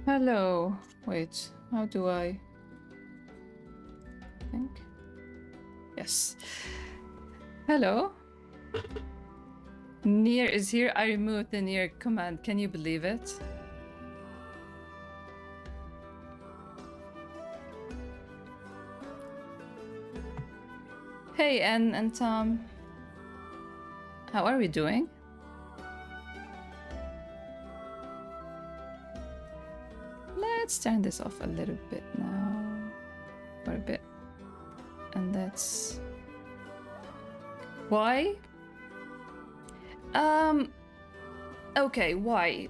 Hello. Wait, how do I think? Yes. Hello. Near is here. I removed the near command. Can you believe it? Hey, Anne and Tom. How are we doing? Let's turn this off a little bit now. For a bit. And that's... Why? Okay, why?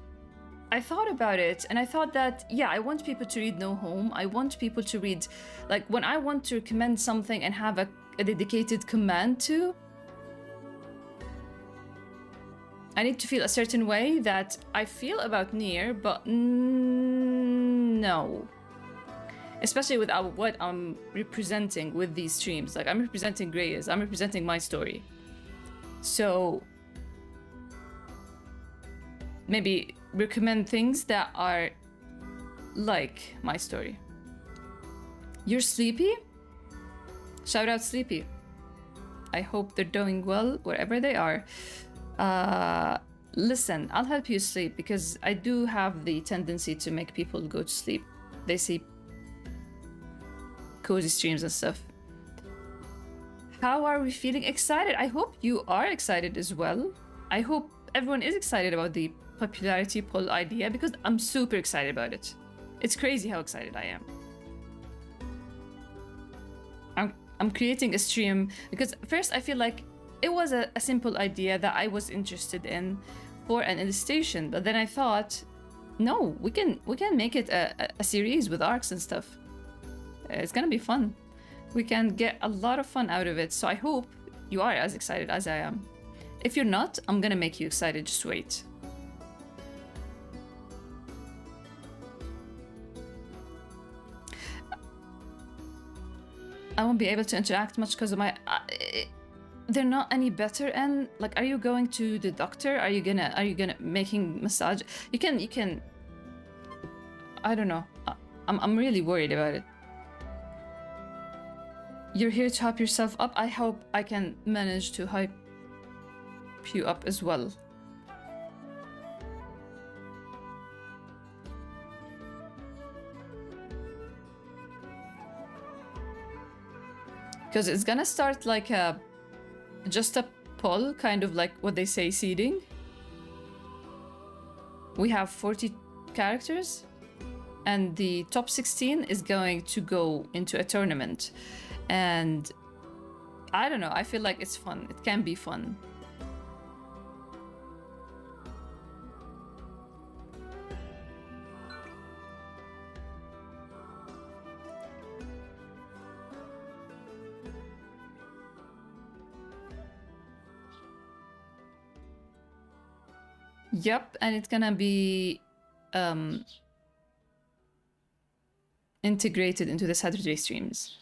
I thought about it and I thought that, yeah, I want people to read No Home. I want people to read, like, when I want to recommend something and have a dedicated command to, I need to feel a certain way that I feel about Nier, but no. Especially with what I'm representing with these streams. Like, I'm representing Grey's, I'm representing my story. So, maybe recommend things that are like my story. You're sleepy? Shout out Sleepy. I hope they're doing well wherever they are. Listen, I'll help you sleep because I do have the tendency to make people go to sleep. They see cozy streams and stuff. How are we feeling? Excited? I hope you are excited as well. I hope everyone is excited about the popularity poll idea because I'm super excited about it. It's crazy how excited I am. I'm creating a stream because first I feel like it was a simple idea that I was interested in for an illustration, but then I thought, no, we can make it a series with arcs and stuff. It's gonna be fun. We can get a lot of fun out of it, so I hope you are as excited as I am. If you're not, I'm gonna make you excited, just wait. I won't be able to interact much because of my... they're not any better, and like, are you going to the doctor? Are you gonna making massage? You can... I don't know. I'm really worried about it. You're here to hype yourself up. I hope I can manage to hype you up as well. Because it's gonna start like just a poll, kind of like what they say, seeding. We have 40 characters, and the top 16 is going to go into a tournament. And I don't know, I feel like it's fun. It can be fun. Yep, and it's gonna be integrated into the Saturday streams.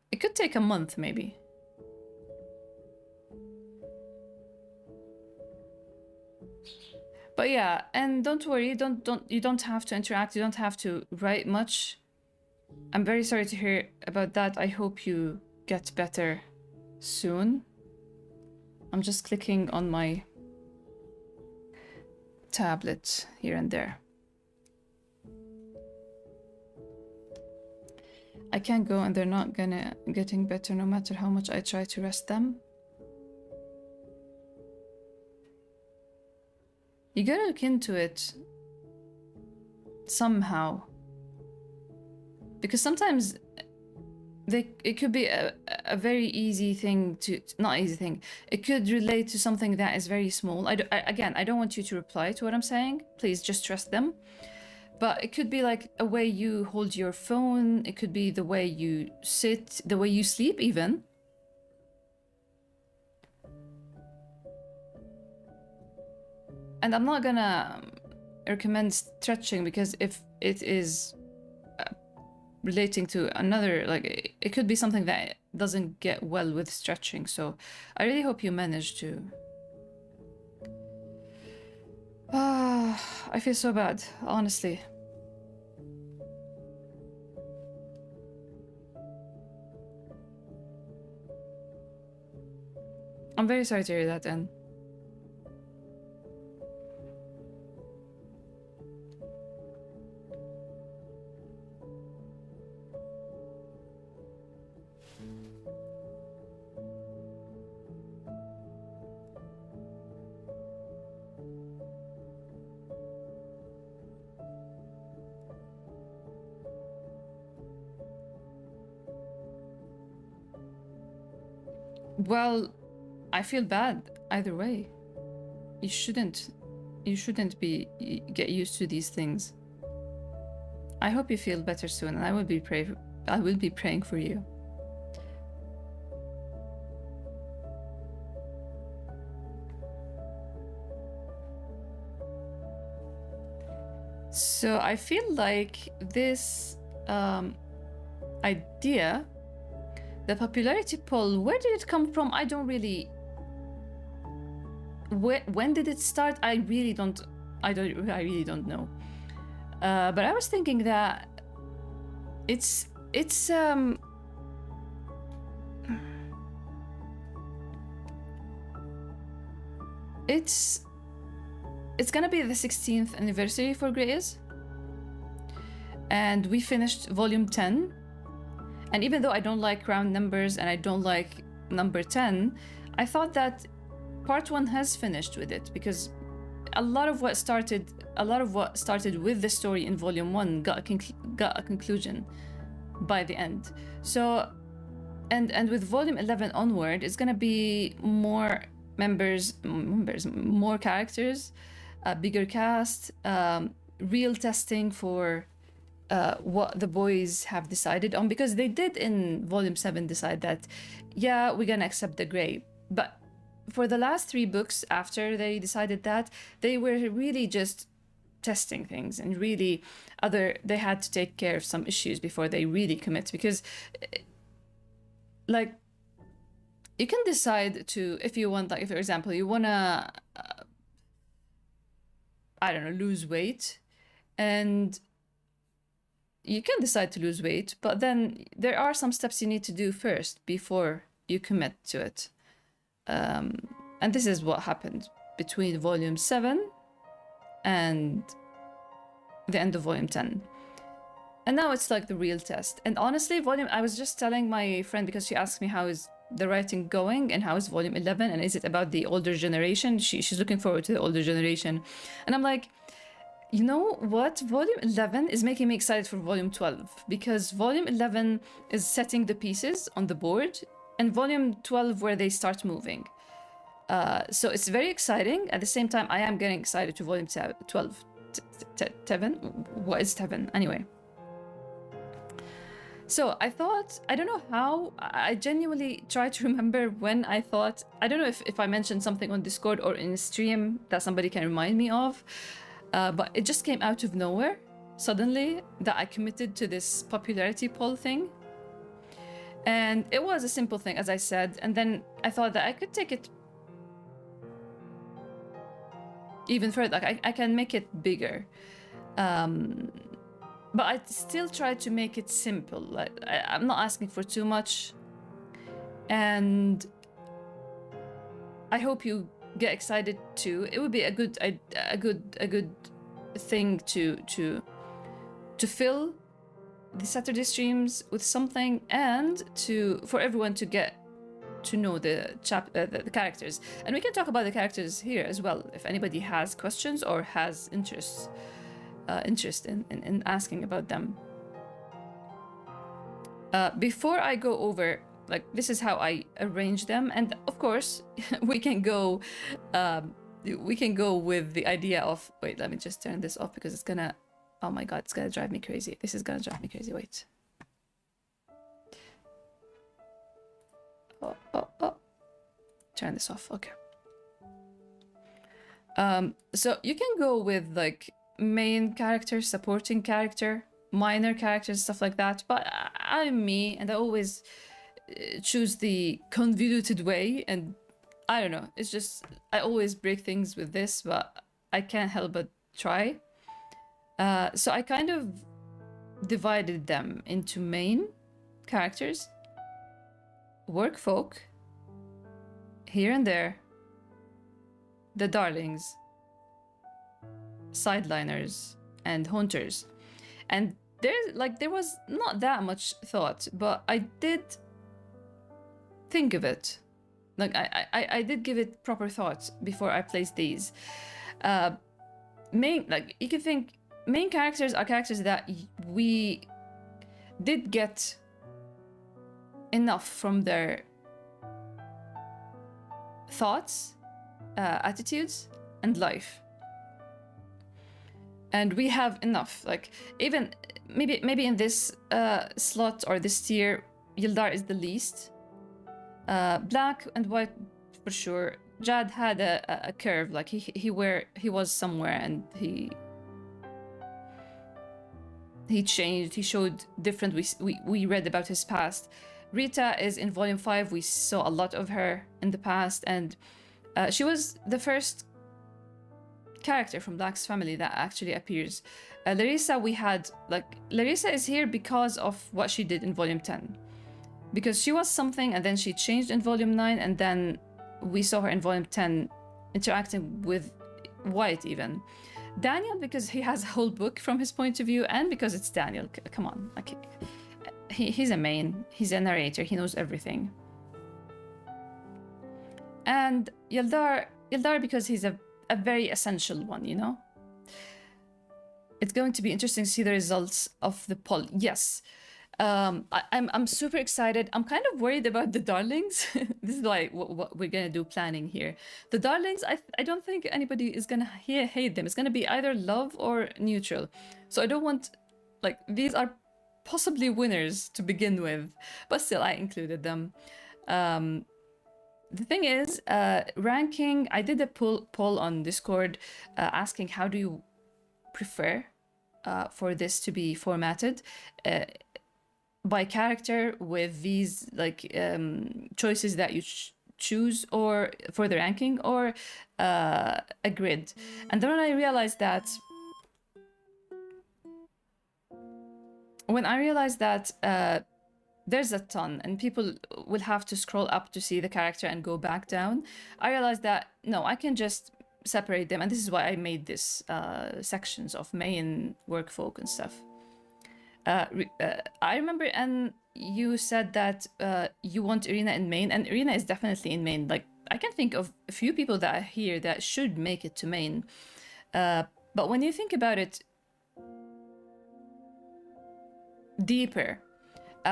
It could take a month, maybe. But yeah, and don't worry, you don't have to interact, you don't have to write much. I'm very sorry to hear about that. I hope you get better soon. I'm just clicking on my tablet here and there. I can't go and they're not getting better no matter how much I try to rest them. You gotta look into it somehow. Because sometimes it could be a very easy thing to... Not easy thing. It could relate to something that is very small. Again, I don't want you to reply to what I'm saying. Please just trust them. But it could be like a way you hold your phone. It could be the way you sit, the way you sleep even. And I'm not gonna recommend stretching because if it is relating to another, like, it could be something that doesn't get well with stretching. So I really hope you manage to I feel so bad, honestly. I'm very sorry to hear that, Anne. Well, I feel bad either way. You shouldn't be get used to these things. I hope you feel better soon, and I will be praying for you. So I feel like this idea, the popularity poll, where did it come from? I don't really. When did it start? I really don't know. But I was thinking that it's gonna be the 16th anniversary for Grays, and we finished volume 10. And even though I don't like round numbers and I don't like number 10, I thought that part 1 has finished with it, because a lot of what started with the story in volume 1 got a conclusion by the end. So and with volume 11 onward, it's gonna be more members, more characters, a bigger cast, real testing for what the boys have decided on, because they did in volume 7 decide that, yeah, we're gonna accept the Grey. But for the last 3 books after they decided that, they were really just testing things, and really they had to take care of some issues before they really commit, because like you can decide to, if you want, like if for example you wanna I don't know, lose weight, and you can decide to lose weight, but then there are some steps you need to do first before you commit to it. And this is what happened between volume 7 and the end of volume 10. And now it's like the real test. And honestly, I was just telling my friend, because she asked me how is the writing going and how is volume 11 and is it about the older generation. She's looking forward to the older generation. And I'm like, you know what? Volume 11 is making me excited for volume 12, because volume 11 is setting the pieces on the board, and volume 12 where they start moving. So it's very exciting. At the same time, I am getting excited to volume 12. Tevin? What is Tevin? Anyway. So I thought, I don't know how, I genuinely tried to remember when I thought, I don't know if I mentioned something on Discord or in a stream that somebody can remind me of, but it just came out of nowhere suddenly that I committed to this popularity poll thing. And it was a simple thing, as I said, and then I thought that I could take it even further, like I can make it bigger. But I still try to make it simple. Like I'm not asking for too much, and I hope you get excited too. It would be a good thing to fill the Saturday streams with something, and for everyone to get to know the characters. And we can talk about the characters here as well if anybody has questions or has interest in asking about them. Before I go over, like, this is how I arrange them, and of course we can go with the idea of, wait, let me just turn this off because it's gonna, oh my god, it's gonna drive me crazy. This is gonna drive me crazy. Wait. Oh. Turn this off. Okay. So you can go with like main character, supporting character, minor characters, stuff like that. But I'm me, and I always choose the convoluted way. And I don't know. It's just I always break things with this, but I can't help but try. So I kind of divided them into main characters, work folk, here and there, the darlings, sideliners, and hunters. And there was not that much thought, but I did think of it. Like I did give it proper thought before I placed these. You can think main characters are characters that we did get enough from their thoughts, attitudes, and life. And we have enough. Like, even maybe in this slot or this tier, Yildar is the least. Black and white for sure. Jad had a curve, like he was somewhere and he changed, he showed different. We read about his past. Rita is in volume 5. We saw a lot of her in the past, and she was the first character from Black's family that actually appears. Larissa, Larissa is here because of what she did in volume 10. Because she was something and then she changed in volume 9, and then we saw her in volume 10 interacting with White even. Daniel, because he has a whole book from his point of view, and because it's Daniel. Come on, like he's a main, he's a narrator, he knows everything. And Yildar because he's a very essential one, you know? It's going to be interesting to see the results of the poll. Yes. I'm super excited. I'm kind of worried about the darlings. This is like what we're gonna do planning here. The darlings, I don't think anybody is gonna hate them. It's gonna be either love or neutral. So I don't want, like, these are possibly winners to begin with, but still I included them. The thing is, ranking, I did a poll on Discord asking how do you prefer for this to be formatted. By character with these choices that you choose, or for the ranking, or a grid. And then when I realized that there's a ton and people will have to scroll up to see the character and go back down, I realized that no, I can just separate them, and this is why I made this sections of main, work folk, and stuff. I remember, and you said that you want Irina in main, and Irina is definitely in main. Like, I can think of a few people that are here that should make it to main. But when you think about it deeper,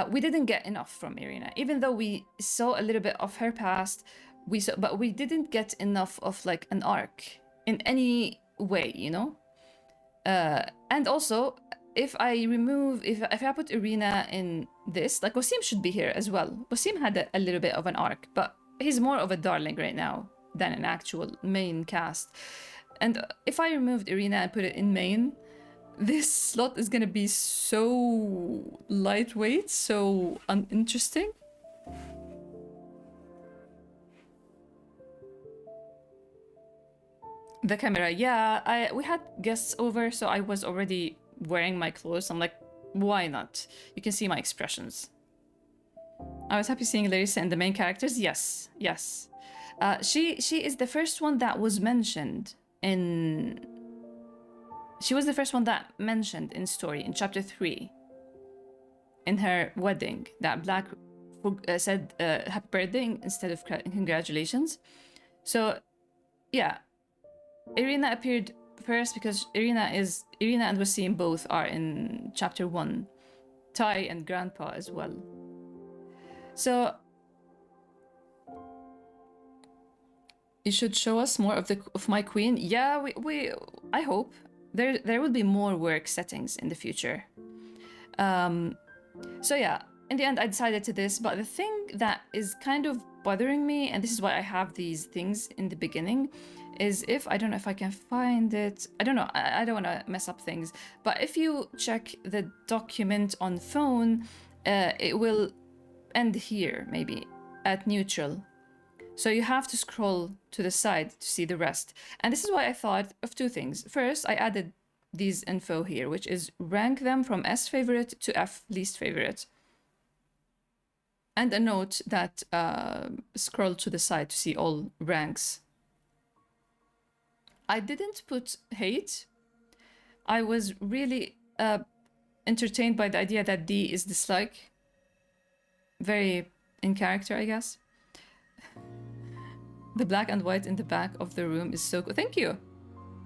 we didn't get enough from Irina. Even though we saw a little bit of her past, but we didn't get enough of like an arc in any way, you know? And also, if I put Irina in this, like, Wasim should be here as well. Wasim had a little bit of an arc, but he's more of a darling right now than an actual main cast. And if I removed Irina and put it in main, this slot is gonna be so lightweight, so uninteresting. The camera, yeah, we had guests over, so I was already wearing my clothes. I'm like, why not? You can see my expressions. I was happy seeing Larissa and the main characters. Yes. She is the first one that was mentioned in... She was the first one that mentioned in story, in chapter 3. In her wedding, that Black said happy birthday instead of congratulations. So, yeah. Irina appeared first because Irina and Wasim both are in chapter 1. Ty and Grandpa as well. So you should show us more of my queen. Yeah, we I hope there will be more work settings in the future. So yeah, in the end I decided to this, but the thing that is kind of bothering me, and this is why I have these things in the beginning, is I don't know if I can find it. I don't know. I don't want to mess up things. But if you check the document on phone, it will end here, maybe, at neutral. So you have to scroll to the side to see the rest. And this is why I thought of two things. First, I added these info here, which is rank them from S favorite to F least favorite. And a note that scroll to the side to see all ranks. I didn't put hate. I was really entertained by the idea that D is dislike. Very in character, I guess. The black and white in the back of the room is so cool. Thank you.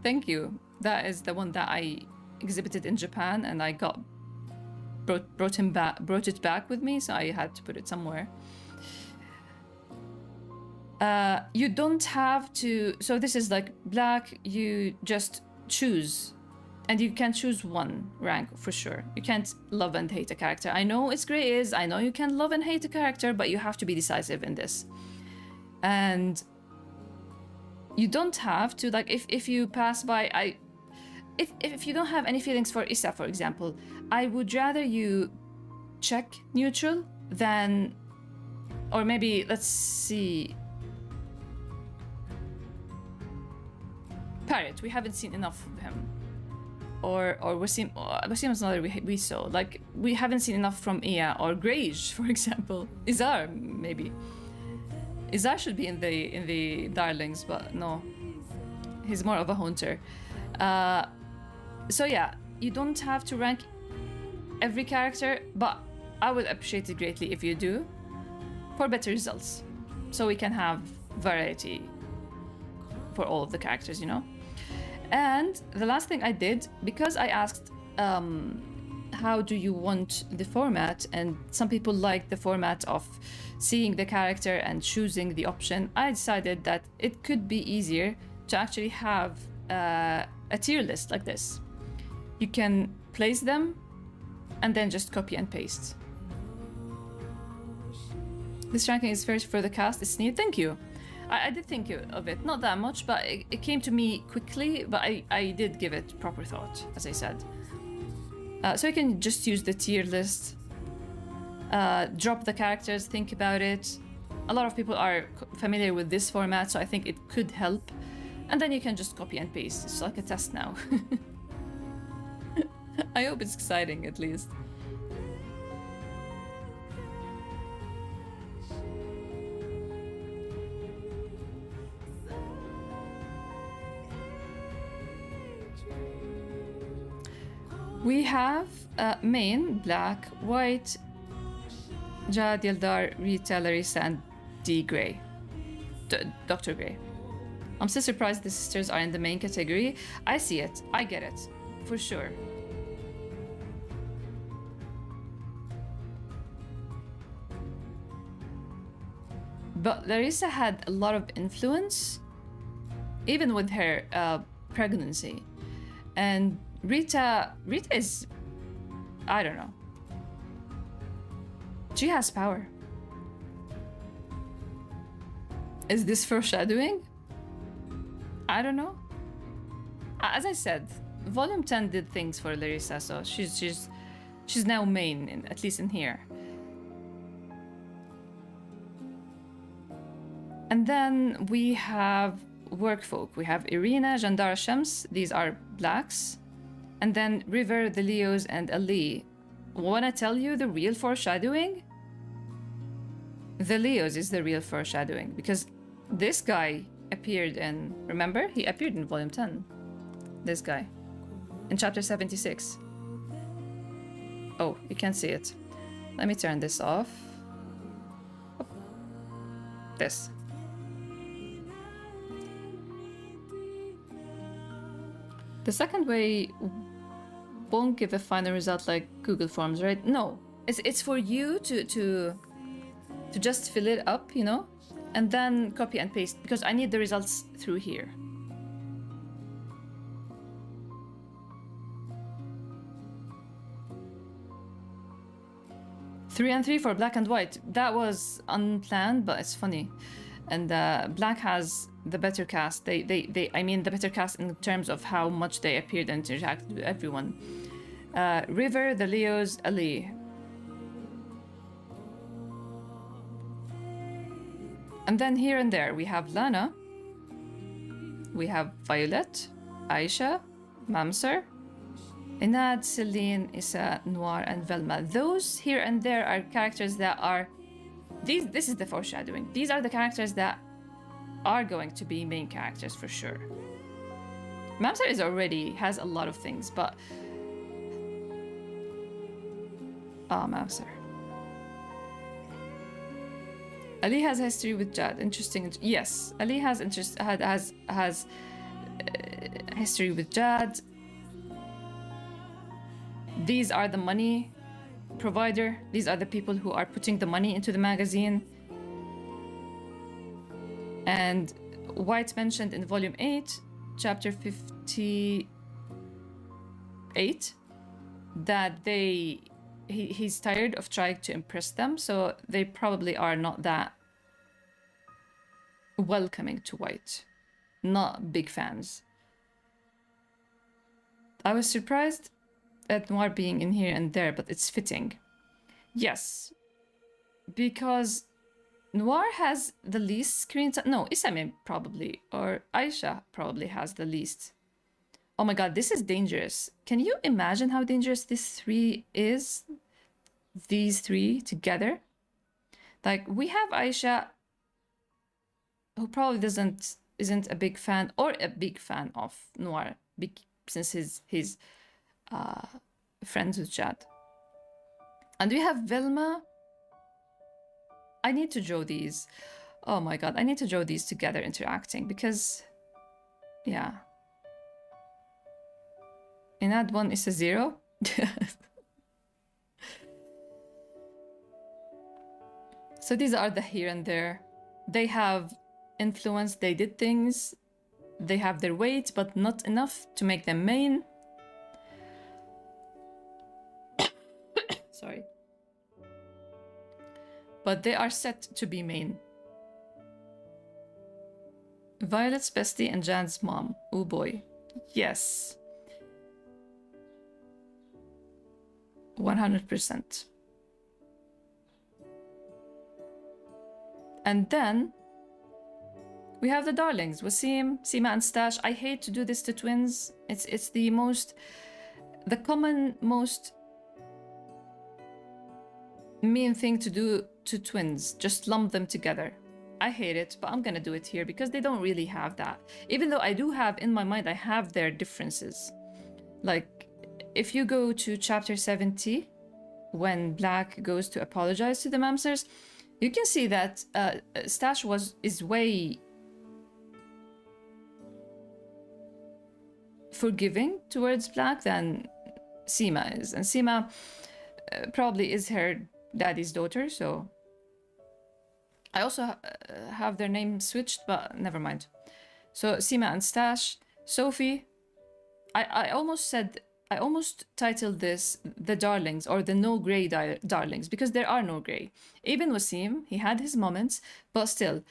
Thank you. That is the one that I exhibited in Japan, and I brought it back with me, so I had to put it somewhere. You don't have to, so this is like black, you just choose, and you can choose one rank for sure. You can't love and hate a character. I know it's Grey I know you can love and hate a character, but you have to be decisive in this. And you don't have to, like, if you pass by, if you don't have any feelings for Issa, for example, I would rather you check neutral than, or maybe, let's see, Parrot, we haven't seen enough of him. Or Wasim is another we saw. Like, we haven't seen enough from Iya or Grage, for example. Izar, maybe. Izar should be in the Darlings, but no. He's more of a hunter. So yeah, you don't have to rank every character, but I would appreciate it greatly if you do, for better results. So we can have variety for all of the characters, you know? And the last thing I did, because I asked how do you want the format, and some people like the format of seeing the character and choosing the option, I decided that it could be easier to actually have a tier list like this. You can place them and then just copy and paste. This ranking is first for the cast. It's new. Thank you. I did think of it, not that much, but it came to me quickly, but I did give it proper thought, as I said. So you can just use the tier list, drop the characters, think about it. A lot of people are familiar with this format, so I think it could help. And then you can just copy and paste. It's like a test now. I hope it's exciting, at least. We have main, black, white, Jad, Yeldar, Rita, Larissa, and D. Grey. Dr. Grey. I'm still surprised the sisters are in the main category. I see it. I get it. For sure. But Larissa had a lot of influence, even with her pregnancy. And Rita is, I don't know. She has power. Is this foreshadowing? I don't know. As I said, Volume 10 did things for Larissa, so she's now main, at least in here. And then we have Workfolk. We have Irina, Jandara, Shams. These are blacks. And then River, the Leos, and Ali. Wanna tell you the real foreshadowing? The Leos is the real foreshadowing, because this guy appeared in, remember? He appeared in Volume 10. This guy. In Chapter 76. Oh, you can't see it. Let me turn this off. This. The second way won't give a final result like Google Forms, right? No, it's for you to just fill it up, you know, and then copy and paste, because I need the results through here. Three and three for black and white. That was unplanned, but it's funny. And black has the better cast. I mean the better cast in terms of how much they appeared and interacted with everyone. River, the Leos, Ali. And then here and there we have Lana, we have Violet, Aisha, Mamser, Inad, Celine, Issa, Noir, and Velma. Those here and there are characters that are... This is the foreshadowing. These are the characters that are going to be main characters for sure. Mamser is already has a lot of things, but... Mamser. Ali has history with Jad. Interesting. Yes, Ali has history with Jad. These are the money provider. These are the people who are putting the money into the magazine. And White mentioned in volume 8, chapter 58, that he's tired of trying to impress them, so they probably are not that welcoming to White. Not big fans. I was surprised at Noir being in here and there, but it's fitting. Yes, because Noir has the least screen time. No, Isame probably, or Aisha probably has the least. Oh my god, this is dangerous. Can you imagine how dangerous this three is? These three together? Like, we have Aisha, who probably isn't a big fan, or a big fan of Noir, since he's friends with Jad. And we have Velma. I need to draw these. Oh my god, I need to draw these together interacting, because, yeah. In that one is a 0. So these are the here and there. They have influence, they did things, they have their weight, but not enough to make them main. Sorry. But they are set to be main. Violet's bestie and Jan's mom. Oh boy. Yes. 100%. And then we have the darlings, Wasim, Seema, and Stash. I hate to do this to twins. It's the common most mean thing to do to twins. Just lump them together. I hate it, but I'm gonna do it here because they don't really have that. Even though I do have, in my mind, I have their differences. Like, if you go to chapter 70, when Black goes to apologize to the Mamsers, you can see that Stash is way forgiving towards Black than Seema is. And Seema probably is her daddy's daughter, so... I also have their name switched, but never mind. So Seema and Stash. Sophie, I almost titled this The Darlings, or the No Grey Darlings, because there are no grey. Even Wasim, he had his moments, but still,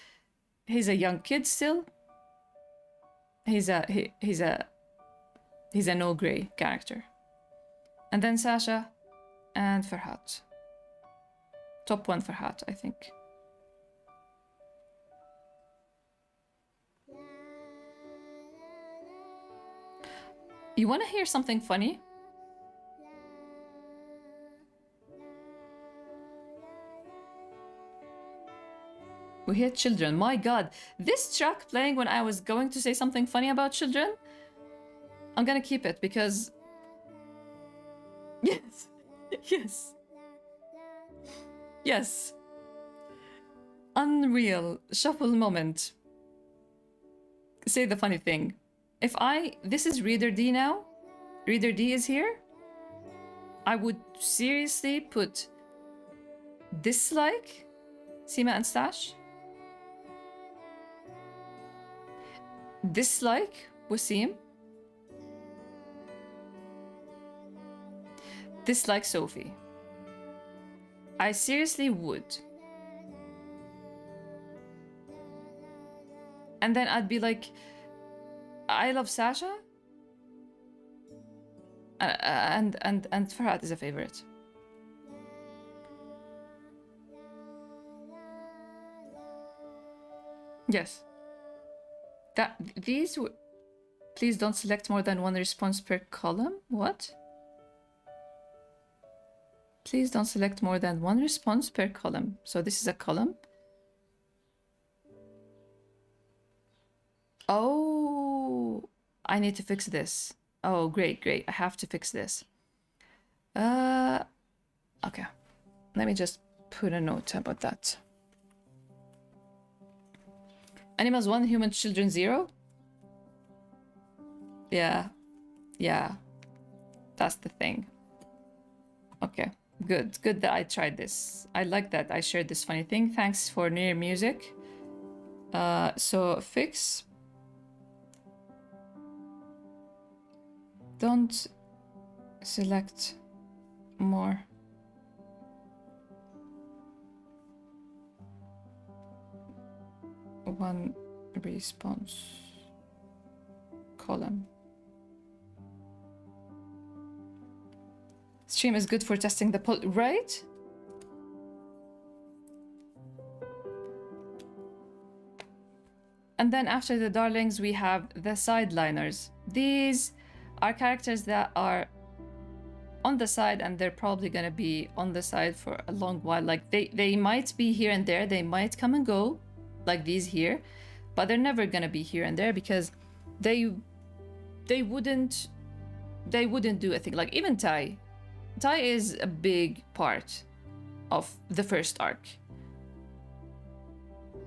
he's a young kid still. He's a no grey character. And then Sasha and Farhat. Top 1 Farhat, I think. You want to hear something funny? We hear children. My god, this track playing when I was going to say something funny about children, I'm gonna keep it because... Yes, yes, yes. Unreal. Shuffle moment. Say the funny thing. This is Reader D now, Reader D is here, I would seriously put dislike Seema and Stash, dislike Wasim, dislike Sophie. I seriously would. And then I'd be like, I love Sasha, and Farhat is a favorite. Yes. That these were. Please don't select more than one response per column. What? Please don't select more than one response per column. So this is a column. Oh, I need to fix this. Oh, great, great. I have to fix this. Okay. Let me just put a note about that. Animals 1, human children 0? Yeah. Yeah. That's the thing. Okay. Good. Good that I tried this. I like that I shared this funny thing. Thanks for near music. So fix. Don't select more. One response column. Stream is good for testing the poll, right? And then after the darlings, we have the sideliners. These are characters that are on the side, and they're probably gonna be on the side for a long while. Like they might be here and there, they might come and go, like these here, but they're never gonna be here and there because they wouldn't do a thing. Like even Tai is a big part of the first arc,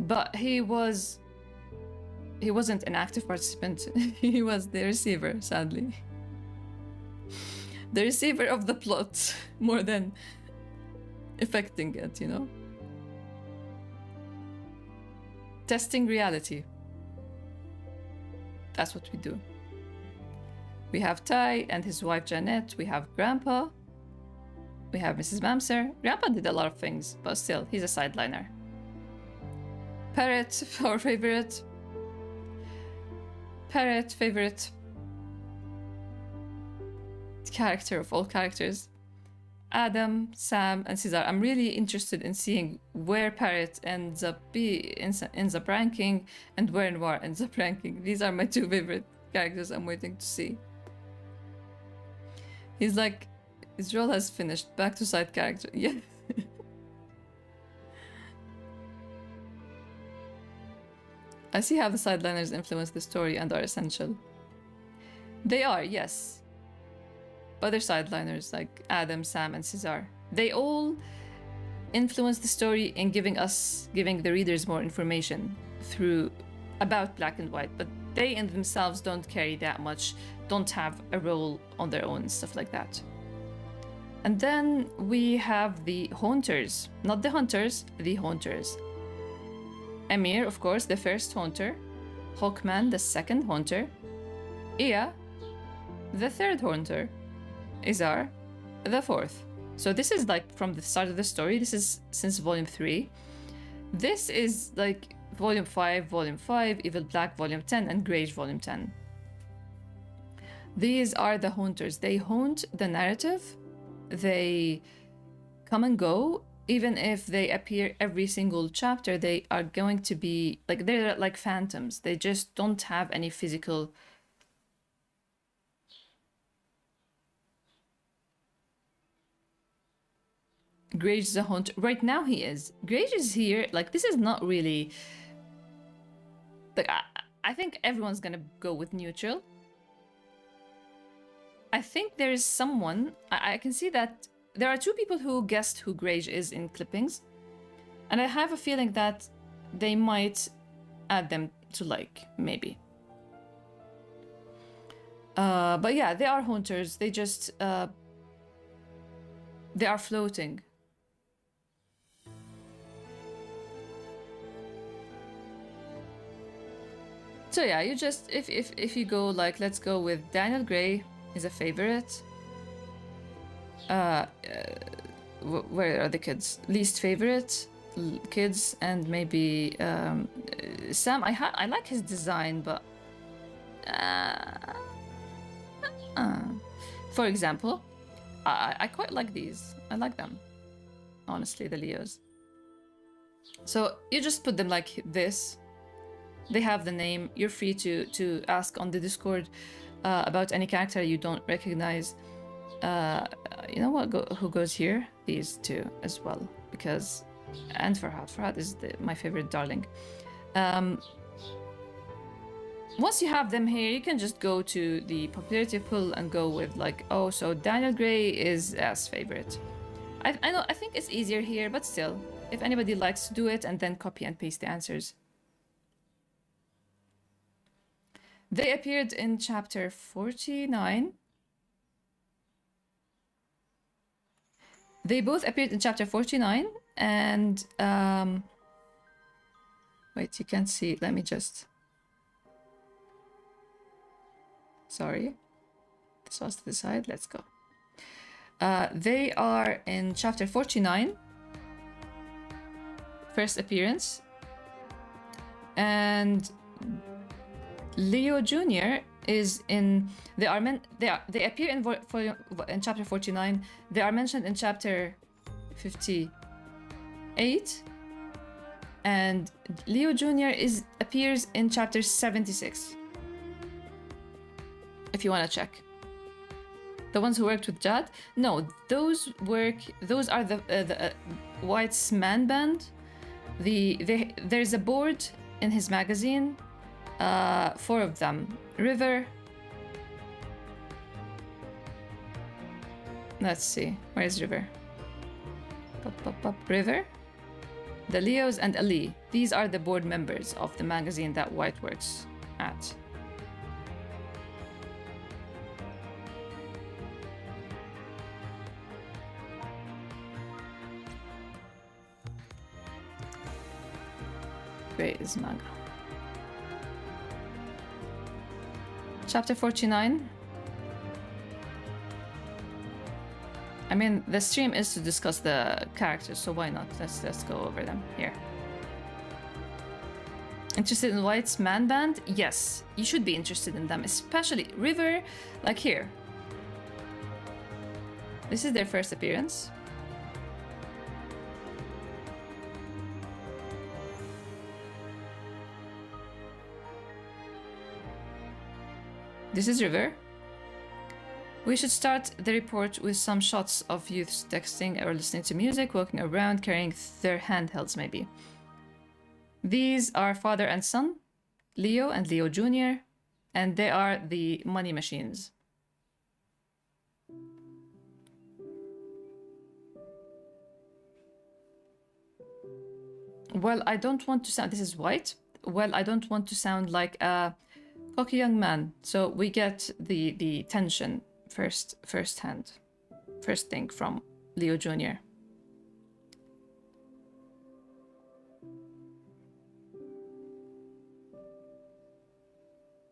but he wasn't an active participant. He was the receiver, sadly. The receiver of the plot more than affecting it, you know? Testing reality. That's what we do. We have Tai and his wife Jeanette. We have Grandpa. We have Mrs. Mamser. Grandpa did a lot of things, but still, he's a sideliner. Parrot, our favorite. Parrot, favorite character of all characters. Adam, Sam, and Cesar. I'm really interested in seeing where Parrot ends up ranking and where Noir ends up ranking. These are my two favorite characters I'm waiting to see. He's like, his role has finished. Back to side character. Yeah. I see how the sideliners influence the story and are essential. They are, yes. Other sideliners like Adam, Sam, and Cesar. They all influence the story in giving the readers more information about Black and White, but they in themselves don't carry that much, don't have a role on their own, stuff like that. And then we have the Haunters. Not the Hunters, the Haunters. Emir, of course, the first Haunter. Hawkman, the second Haunter. Ea, the third Haunter. Izar, the fourth. So this is like from the start of the story. This is since volume 3. This is like volume 5, Evil Black volume 10, and Grage volume 10. These are the Haunters. They haunt the narrative. They come and go. Even if they appear every single chapter, they are going to be like, they're like phantoms. They just don't have any physical. Grage is a haunter. Right now he is. Grage is here. Like, this is not really. Like, I think everyone's gonna go with neutral. I think there is someone. I can see that there are 2 people who guessed who Grage is in clippings. And I have a feeling that they might add them to like, maybe. But yeah, they are haunters. They just, they are floating. So yeah, you just, if you go like, let's go with Daniel Gray is a favorite. Where are the kids? Least favorite kids, and maybe Sam. I like his design, but for example, I quite like these. I like them, honestly, the Leos. So you just put them like this, They have the name. You're free to ask on the Discord about any character you don't recognize. You know what? Who goes here? These two as well, because and Farhad is my favorite darling. Once you have them here, you can just go to the popularity pool and go with like, oh, so Daniel Gray is as favorite. I know, I think it's easier here, but still, if anybody likes to do it and then copy and paste the answers. They appeared in chapter 49. They both appeared in chapter 49 and wait, you can't see it. Let me just... Sorry. This was to the side. Let's go. They are in chapter 49. First appearance. And Leo Jr. is in... They appear in chapter 49. They are mentioned in chapter 58. And Leo Jr. appears in chapter 76. If you want to check. The ones who worked with Jad? No, those are the White's man band. There's a board in his magazine. 4 of them. River. Let's see. Where's River? River. The Leos and Ali. These are the board members of the magazine that White works at. Great is manga. Chapter 49. I mean, the stream is to discuss the characters, so why not? Let's go over them here. Interested in White's man band? Yes, you should be interested in them, especially River, like here. This is their first appearance. This is River. We should start the report with some shots of youths texting or listening to music, walking around, carrying their handhelds maybe. These are father and son, Leo and Leo Jr., and they are the money machines. Well, I don't want to sound... This is White. Well, I don't want to sound like a cocky young man, so we get the tension first thing from Leo Jr.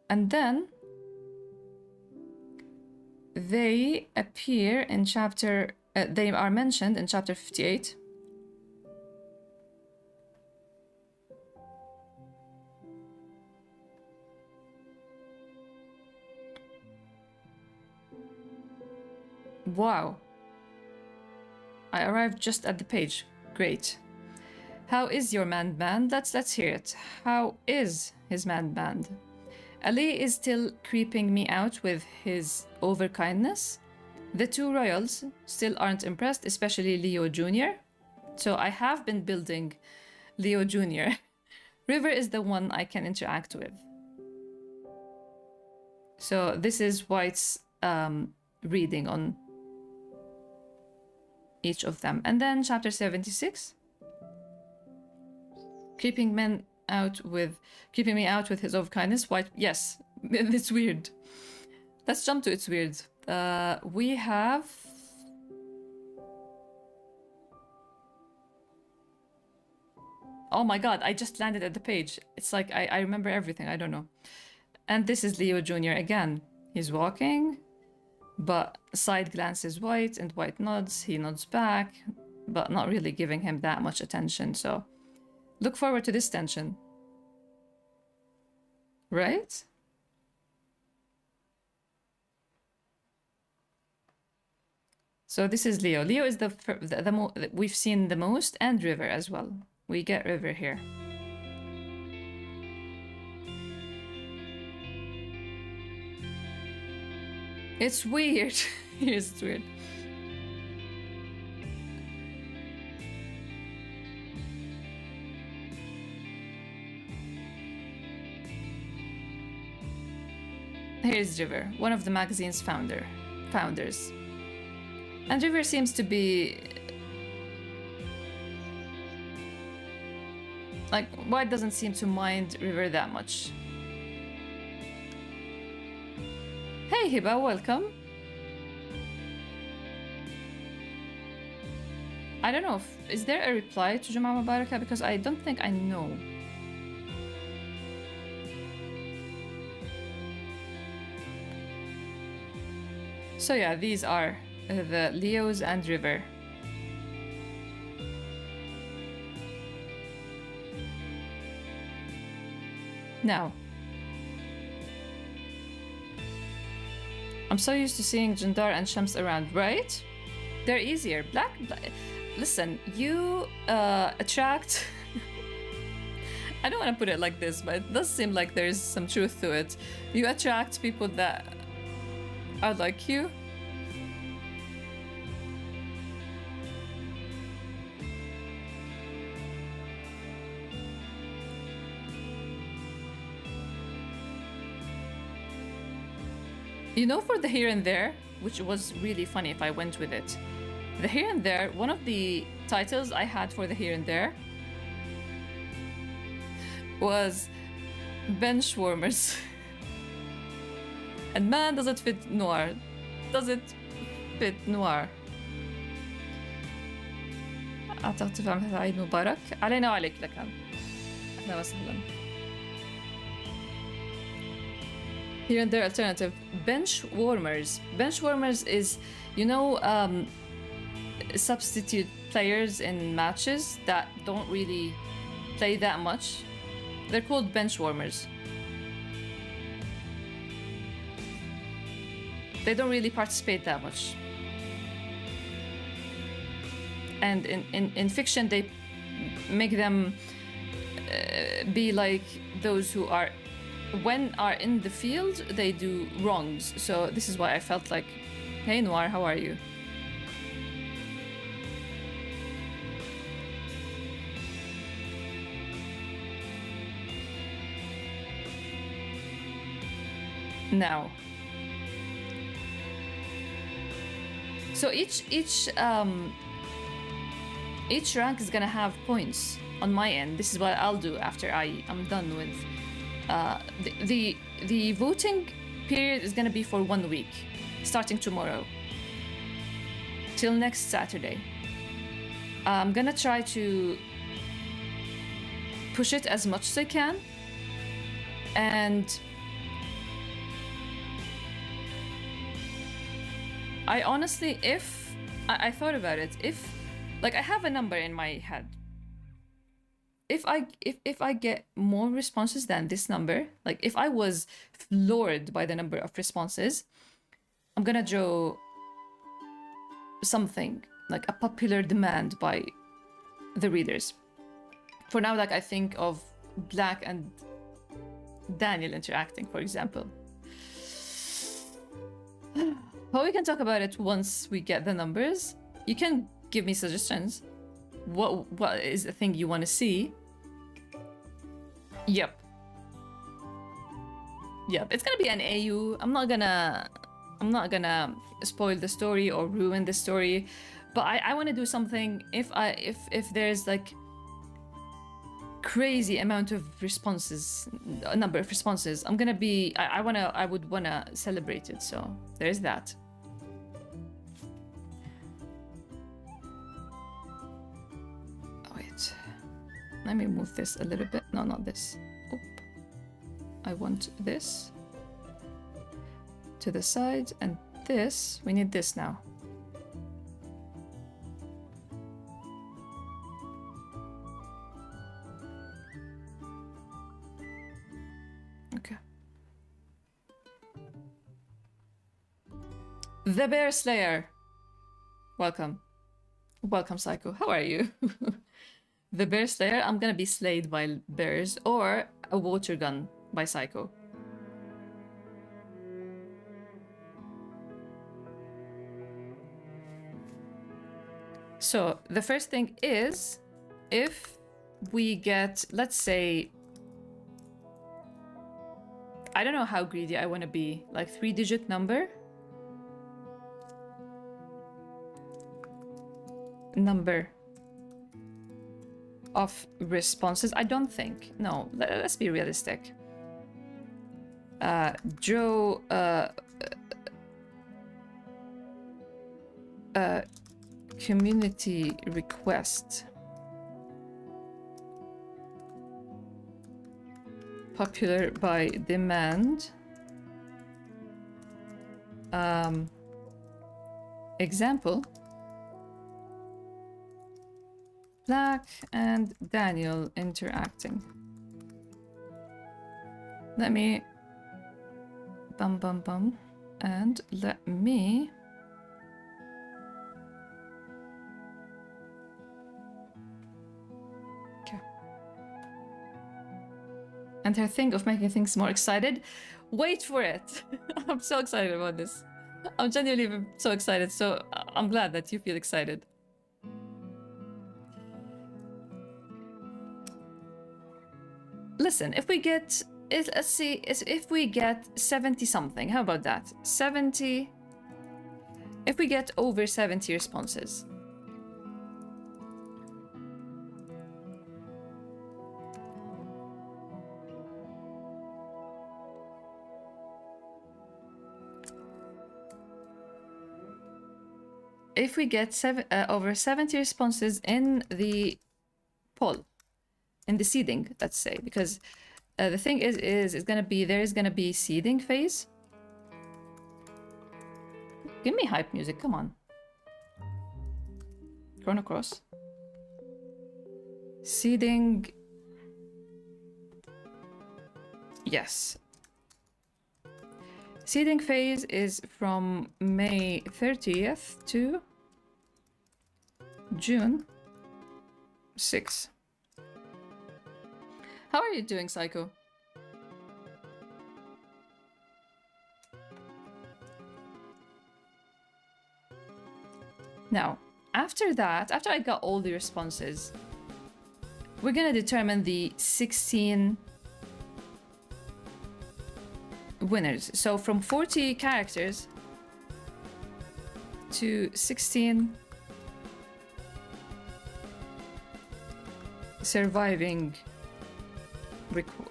And then they appear in chapter they are mentioned in chapter 58. Wow. I arrived just at the page. Great. How is your man band? Let's hear it. How is his man band? Ali is still creeping me out with his overkindness. The 2 royals still aren't impressed, especially Leo Jr. So I have been building Leo Jr. River is the one I can interact with. So this is White's reading on each of them. And then chapter 76. Keeping me out with his overkindness. White, yes, it's weird. Let's jump to it's weird. We have... Oh my god, I just landed at the page. It's like I remember everything, I don't know. And this is Leo Jr. again. He's walking, but side glances White, and White nods. He nods back, but not really giving him that much attention, so... Look forward to this tension. Right? So this is Leo. Leo is the we've seen the most, and River as well. We get River here. It's weird. It's weird. Here's River, one of the magazine's founders. And River seems to be... like, White doesn't seem to mind River that much. Hey Hiba, welcome. I don't know, is there a reply to Juma Mubaraka? Because I don't think I know. So yeah, these are the Leos and River. Now, I'm so used to seeing Jandar and Shams around, right? They're easier. Black listen, you attract... I don't want to put it like this, but it does seem like there's some truth to it. You attract people that are like you. You know, for the Here and There, which was really funny if I went with it. The Here and There, one of the titles I had for the Here and There was Bench Warmers. And man, does it fit noir. Does it fit noir. أعتقد تفهم عيد مبارك علينا وعليك لكان. أهلا وسهلا. Here and There alternative. Bench Warmers. Bench Warmers is, you know, substitute players in matches that don't really play that much. They're called bench warmers. They don't really participate that much. And in fiction, they make them be like those who are, when are in the field, they do wrongs. So this is why I felt like, hey Noir, how are you? Now, so each rank is gonna have points on my end. This is what I'll do after I'm done with the voting period is gonna be for 1 week, starting tomorrow till next Saturday. I'm gonna try to push it as much as I can, and I honestly, if I thought about it, if like I have a number in my head, if I get more responses than this number, like if I was floored by the number of responses, I'm gonna draw something like a popular demand by the readers. For now, like I think of Black and Daniel interacting, for example. But we can talk about it once we get the numbers. You can give me suggestions. What is the thing you want to see? Yep. It's gonna be an AU. I'm not gonna spoil the story or ruin the story, but I want to do something. If there's like crazy amount of responses, a number of responses, I'm gonna be. I would wanna celebrate it. So there's that. Wait, let me move this a little bit. No, not this. Oop. I want this to the side, and this. We need this now. Okay. The Bear Slayer. Welcome. Welcome, Psycho. How are you? The Bear Slayer. I'm gonna be slayed by bears, or a water gun by Psycho. So the first thing is, if we get, let's say, I don't know how greedy I want to be, like 3-digit number of responses. I don't think. No, let's be realistic. Joe community request. Popular by demand. Example. Black and Daniel interacting. Let me and let me and her thing of making things more excited. Wait for it. I'm so excited about this. I'm genuinely so excited, so I'm glad that you feel excited. Listen, if we get, let's see, if we get 70 something, how about that? 70, if we get over 70 responses. If we get over 70 responses in the poll, in the seeding, let's say, because the thing is it's gonna be, there is gonna be seeding phase. Give me hype music, come on. Chrono Cross. Seeding. Yes. Seeding phase is from May 30th to June 6th. How are you doing, Psycho? Now, after that, after I got all the responses, we're gonna determine the 16 winners. So from 40 characters to 16 surviving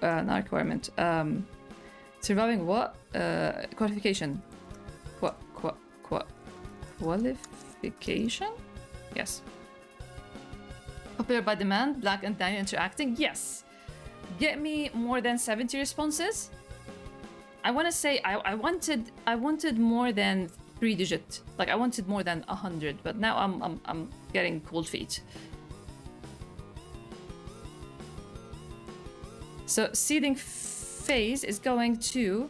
not requirement, surviving what? Qualification. Qualification? Yes. Popular by demand, Black and Daniel interacting? Yes. Get me more than 70 responses. I want to say I wanted more than 3-digit. Like I wanted more than 100, but now I'm getting cold feet. So seeding phase is going to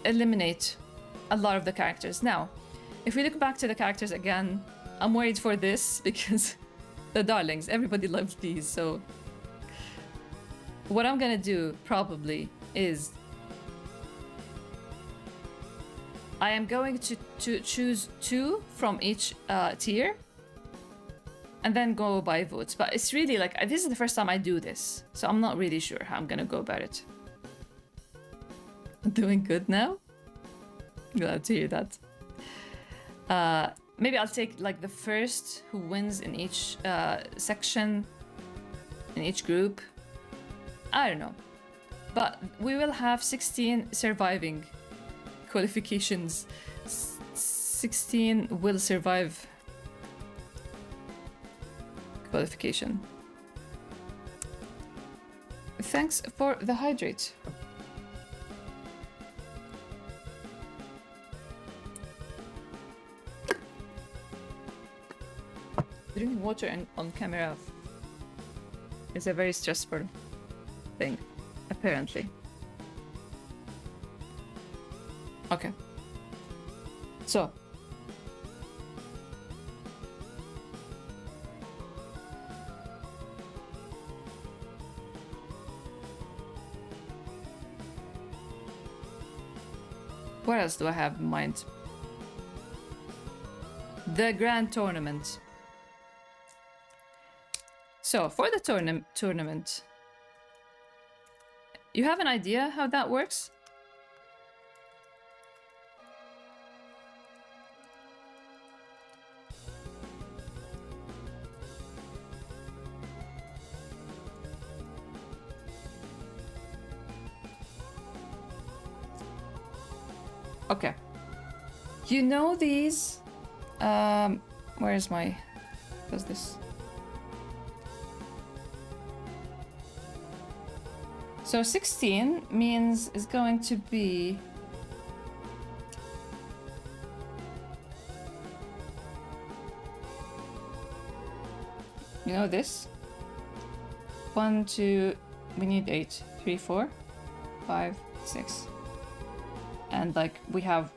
eliminate a lot of the characters. Now, if we look back to the characters again, I'm worried for this because the darlings, everybody loves these. So what I'm gonna do probably is I am going to choose 2 from each tier and then go by votes. But it's really like, this is the first time I do this, so I'm not really sure how I'm gonna go about it. I'm doing good now? Glad to hear that. Maybe I'll take like the first who wins in each section, in each group. I don't know. But we will have 16 surviving qualifications. 16 will survive qualification. Thanks for the hydrate. Drinking water on camera is a very stressful thing, apparently. Okay. So. What else do I have in mind? The grand tournament. So for the tournament, you have an idea how that works? Okay. You know these? Where's my... What's this? So 16 means is going to be... You know this? 1, 2, we need 8. 3, 4, 5, 6. And like we have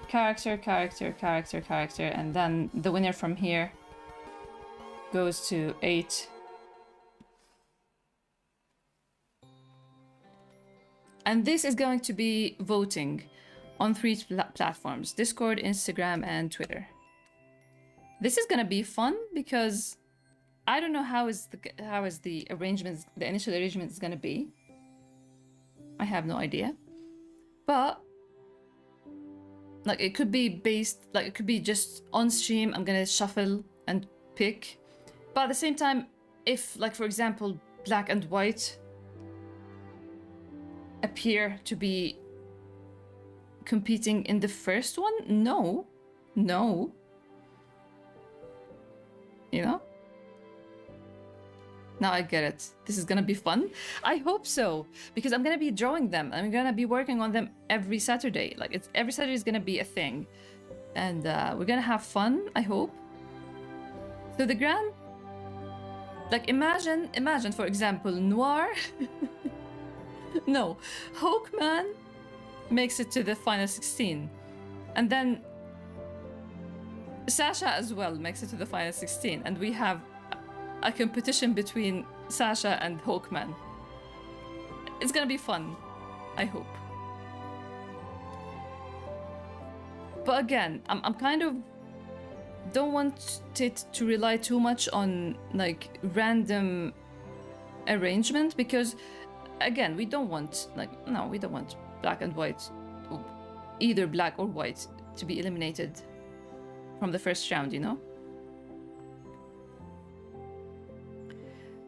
character, character, character, character, and then the winner from here goes to 8. And this is going to be voting on 3 platforms: Discord, Instagram, and Twitter. This is gonna be fun because I don't know how is the arrangements, the initial arrangement is gonna be. I have no idea, but like it could be based, like it could be just on stream. I'm gonna shuffle and pick, but at the same time, if like for example, black and white appear to be competing in the first one, no, you know. Now I get it. This is gonna be fun. I hope so, because I'm gonna be drawing them. I'm gonna be working on them every Saturday. Like it's every Saturday is gonna be a thing, and we're gonna have fun. I hope. So the grand, like imagine for example, Noir. No, Hawkman makes it to the final 16, and then Sasha as well makes it to the final 16, and we have a competition between Sasha and Hawkman. It's gonna be fun, I hope. But again, I'm kind of don't want it to rely too much on like random arrangement, because again, we don't want we don't want black and white, either black or white, to be eliminated from the first round, you know?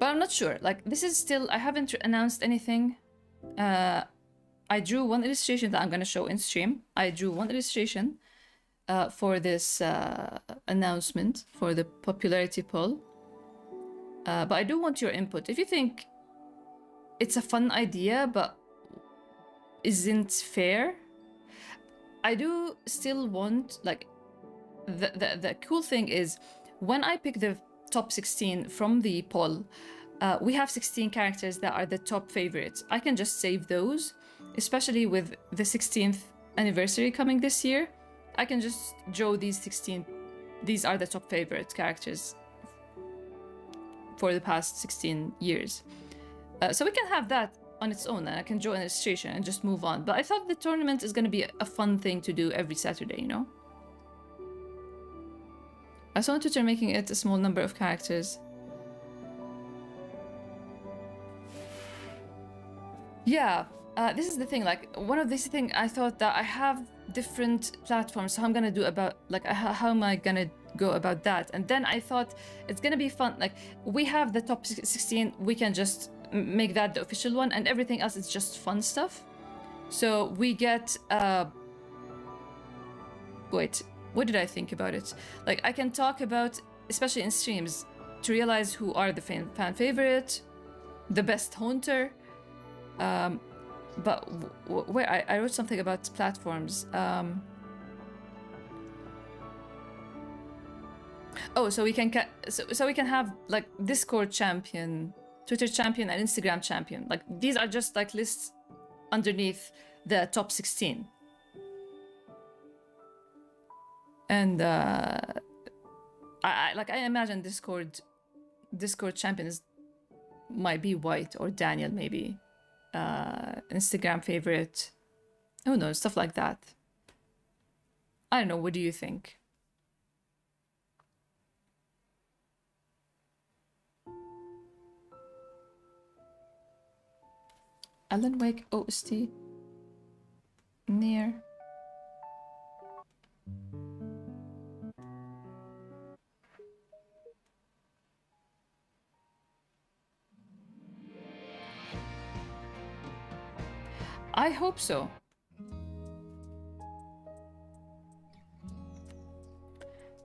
But I'm not sure. Like, this is still... I haven't announced anything. I drew one illustration that I'm going to show in stream. I drew one illustration for this announcement, for the popularity poll. But I do want your input. If you think it's a fun idea, but isn't fair, I do still want... Like, the cool thing is, when I pick the top 16 from the poll, we have 16 characters that are the top favorites. I can just save those, especially with the 16th anniversary coming this year. I can just draw these 16. These are the top favorite characters for the past 16 years. So we can have that on its own, and I can draw an illustration and just move on. But I thought the tournament is going to be a fun thing to do every Saturday, you know? I saw on Twitter making it a small number of characters. Yeah, this is the thing. Like, one of these things, I thought that I have different platforms, so I'm gonna do about, like, how am I gonna go about that? And then I thought it's gonna be fun. Like, we have the top 16, we can just make that the official one, and everything else is just fun stuff. So we get, wait. What did I think about it? Like, I can talk about, especially in streams, to realize who are the fan favorite, the best haunter. But where I wrote something about platforms. Oh, so we can so we can have like Discord champion, Twitter champion, and Instagram champion. Like, these are just like lists underneath the top 16. And I imagine Discord champions might be White or Daniel, maybe Instagram favorite, who knows, stuff like that. I don't know, what do you think? Alan Wake OST near. I hope so.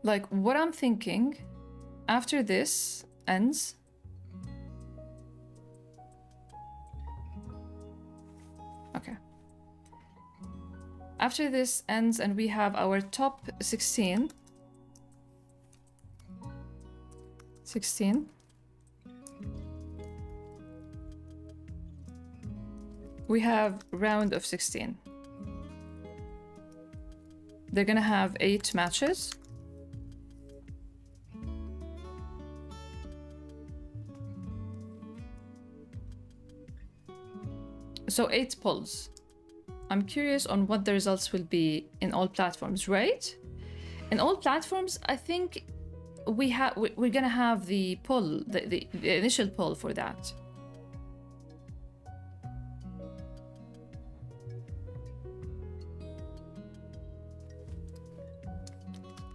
Like, what I'm thinking, after this ends, okay. After this ends and we have our top 16. We have round of 16. They're gonna have 8 matches. So 8 polls. I'm curious on what the results will be in all platforms, right? In all platforms, I think we're gonna have the poll, the initial poll for that.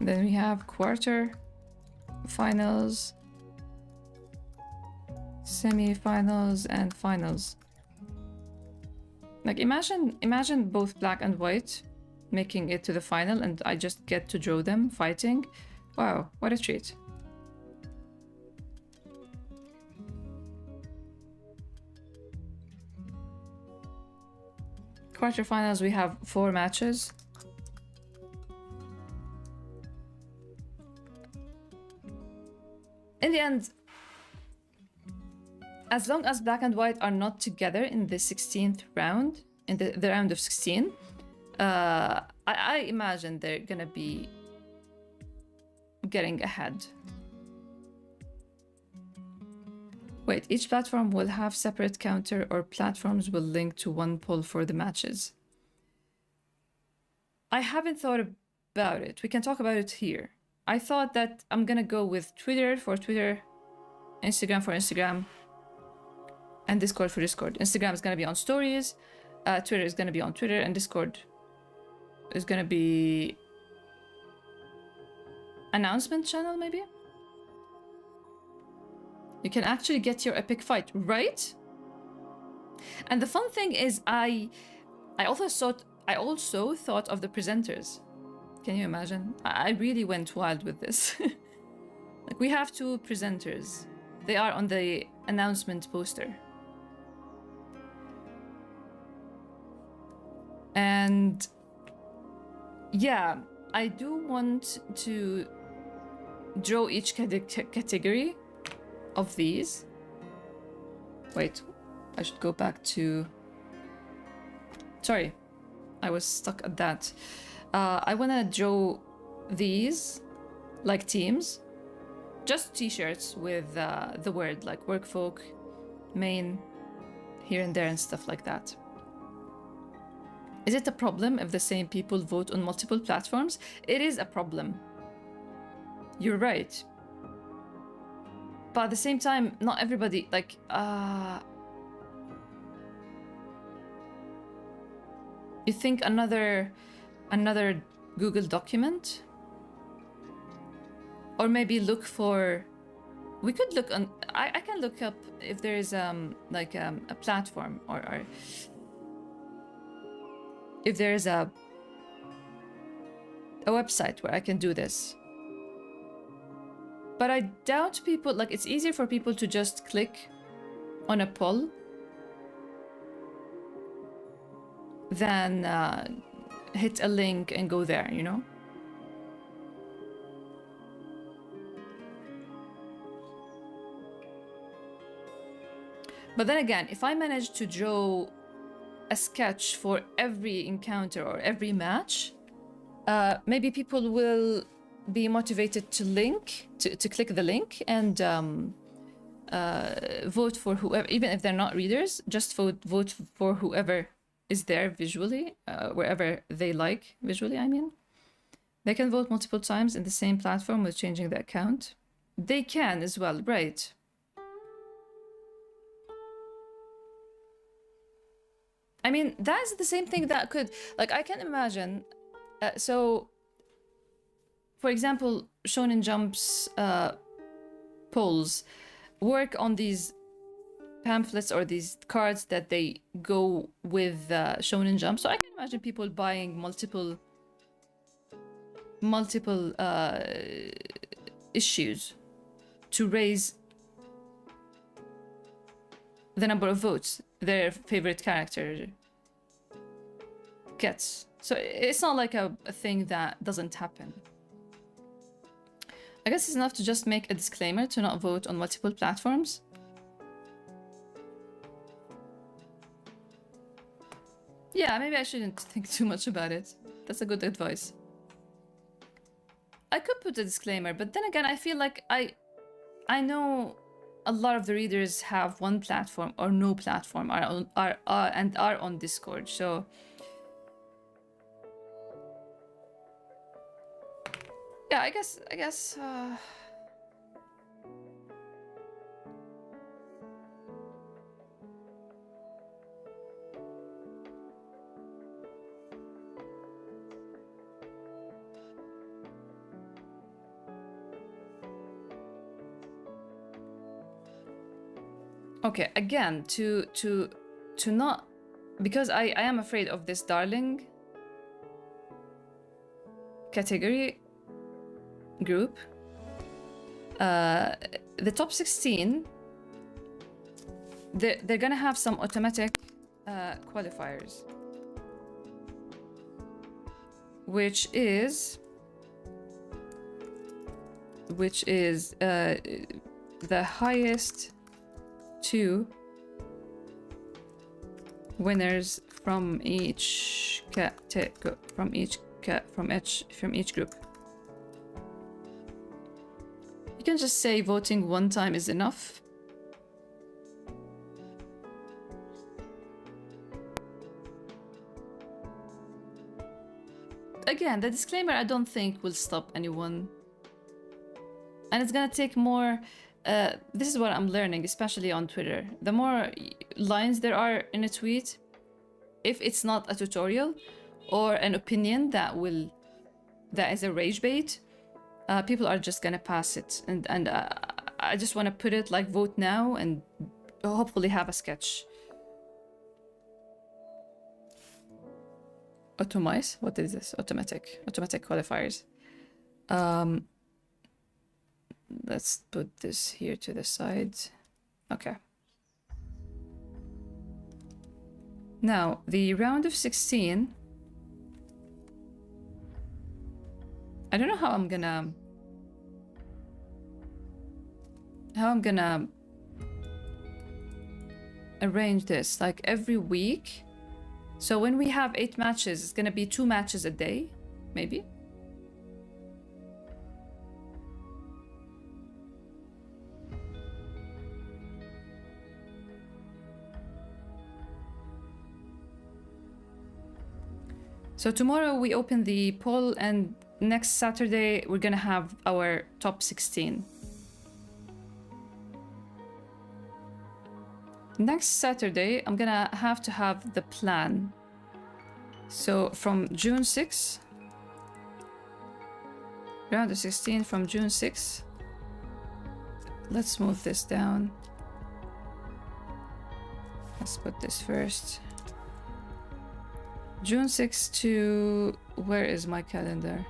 Then we have quarter, finals, semi-finals, and finals. Like, imagine both black and white making it to the final and I just get to draw them fighting. Wow, what a treat. Quarterfinals, we have 4 matches. In the end, as long as black and white are not together in the 16th round, in the round of 16, I imagine they're gonna be getting ahead. Wait, each platform will have separate counter or platforms will link to one poll for the matches. I haven't thought about it. We can talk about it here. I thought that I'm gonna go with Twitter for Twitter, Instagram for Instagram, and Discord for Discord. Instagram is gonna be on stories, Twitter is gonna be on Twitter, and Discord is gonna be announcement channel, maybe? You can actually get your epic fight, right? And the fun thing is I also thought of the presenters. Can you imagine? I really went wild with this. Like, we have 2 presenters. They are on the announcement poster. And yeah, I do want to draw each category of these. Wait, I should go back to... Sorry, I was stuck at that. I want to draw these like teams. Just t-shirts with the word like workfolk, main, here and there and stuff like that. Is it a problem if the same people vote on multiple platforms? It is a problem. You're right. But at the same time, not everybody, like, you think another Google document? Or maybe look for... We could look on... I can look up if there is like a platform or if there is a website where I can do this. But I doubt people... Like, it's easier for people to just click on a poll than hit a link and go there, you know? But then again, if I manage to draw a sketch for every encounter or every match, maybe people will be motivated to click the link and vote for whoever, even if they're not readers, just vote for whoever is there visually, wherever they like visually, I mean. They can vote multiple times in the same platform with changing the account. They can as well, right? I mean, that's the same thing that could, like, I can imagine. So, for example, Shonen Jump's polls work on these pamphlets or these cards that they go with Shonen Jump. So I can imagine people buying multiple issues to raise the number of votes their favorite character gets. So it's not like a thing that doesn't happen. I guess it's enough to just make a disclaimer to not vote on multiple platforms. Yeah, maybe I shouldn't think too much about it. That's a good advice. I could put a disclaimer, but then again, I feel like I know a lot of the readers have one platform or no platform are on Discord, so yeah, I guess okay, again, to not, because I am afraid of this darling category group. The top 16, they're gonna have some automatic qualifiers, which is the highest two winners from each group. You can just say voting one time is enough. Again, the disclaimer I don't think will stop anyone. And it's gonna take more, this is what I'm learning, especially on Twitter. The more lines there are in a tweet, if it's not a tutorial or an opinion that is a rage bait, people are just gonna pass it. And I just wanna put it like vote now and hopefully have a sketch. Automize? What is this? Automatic qualifiers. Let's put this here to the side. Okay. Now, the round of 16. I don't know how I'm gonna arrange this, like every week. So when we have 8 matches, it's gonna be 2 matches a day, maybe. So tomorrow we open the poll, and next Saturday we're gonna have our top 16. Next Saturday, I'm gonna have to have the plan. So from June 6, round of 16 from June 6. Let's move this down. Let's put this first. June 6 to, where is my calendar?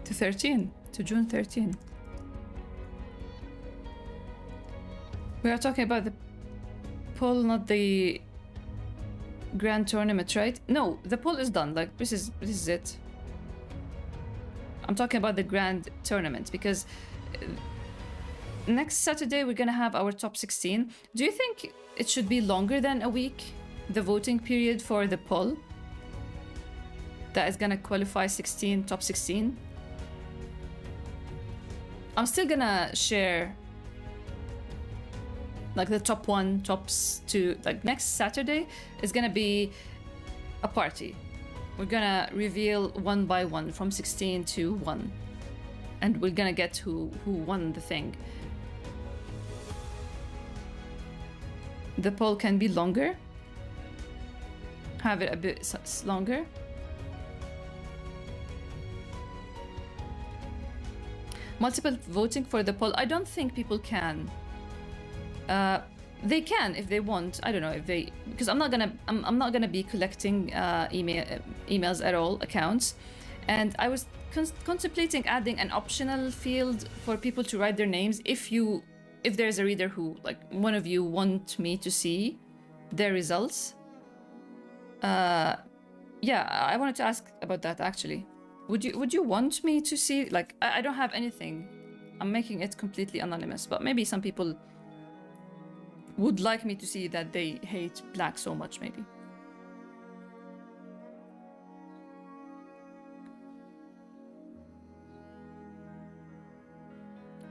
To 13, to June 13. We are talking about the poll, not the grand tournament, right? No, the poll is done. Like this is it. I'm talking about the grand tournament because next Saturday we're gonna have our top 16. Do you think it should be longer than a week, the voting period for the poll that is gonna qualify top 16? I'm still gonna share like the top 1, tops 2. Like next Saturday is gonna be a party. We're gonna reveal one by one from 16 to 1, and we're gonna get who won the thing. The poll can be longer. Have it a bit longer. Multiple voting for the poll. I don't think people can. They can if they want. I don't know if they, because I'm not gonna be collecting emails at all, accounts, and I was contemplating adding an optional field for people to write their names if there's a reader who, like, one of you want me to see their results. Yeah, I wanted to ask about that actually. Would you want me to see, like, I don't have anything. I'm making it completely anonymous, but maybe some people would like me to see that they hate black so much, maybe.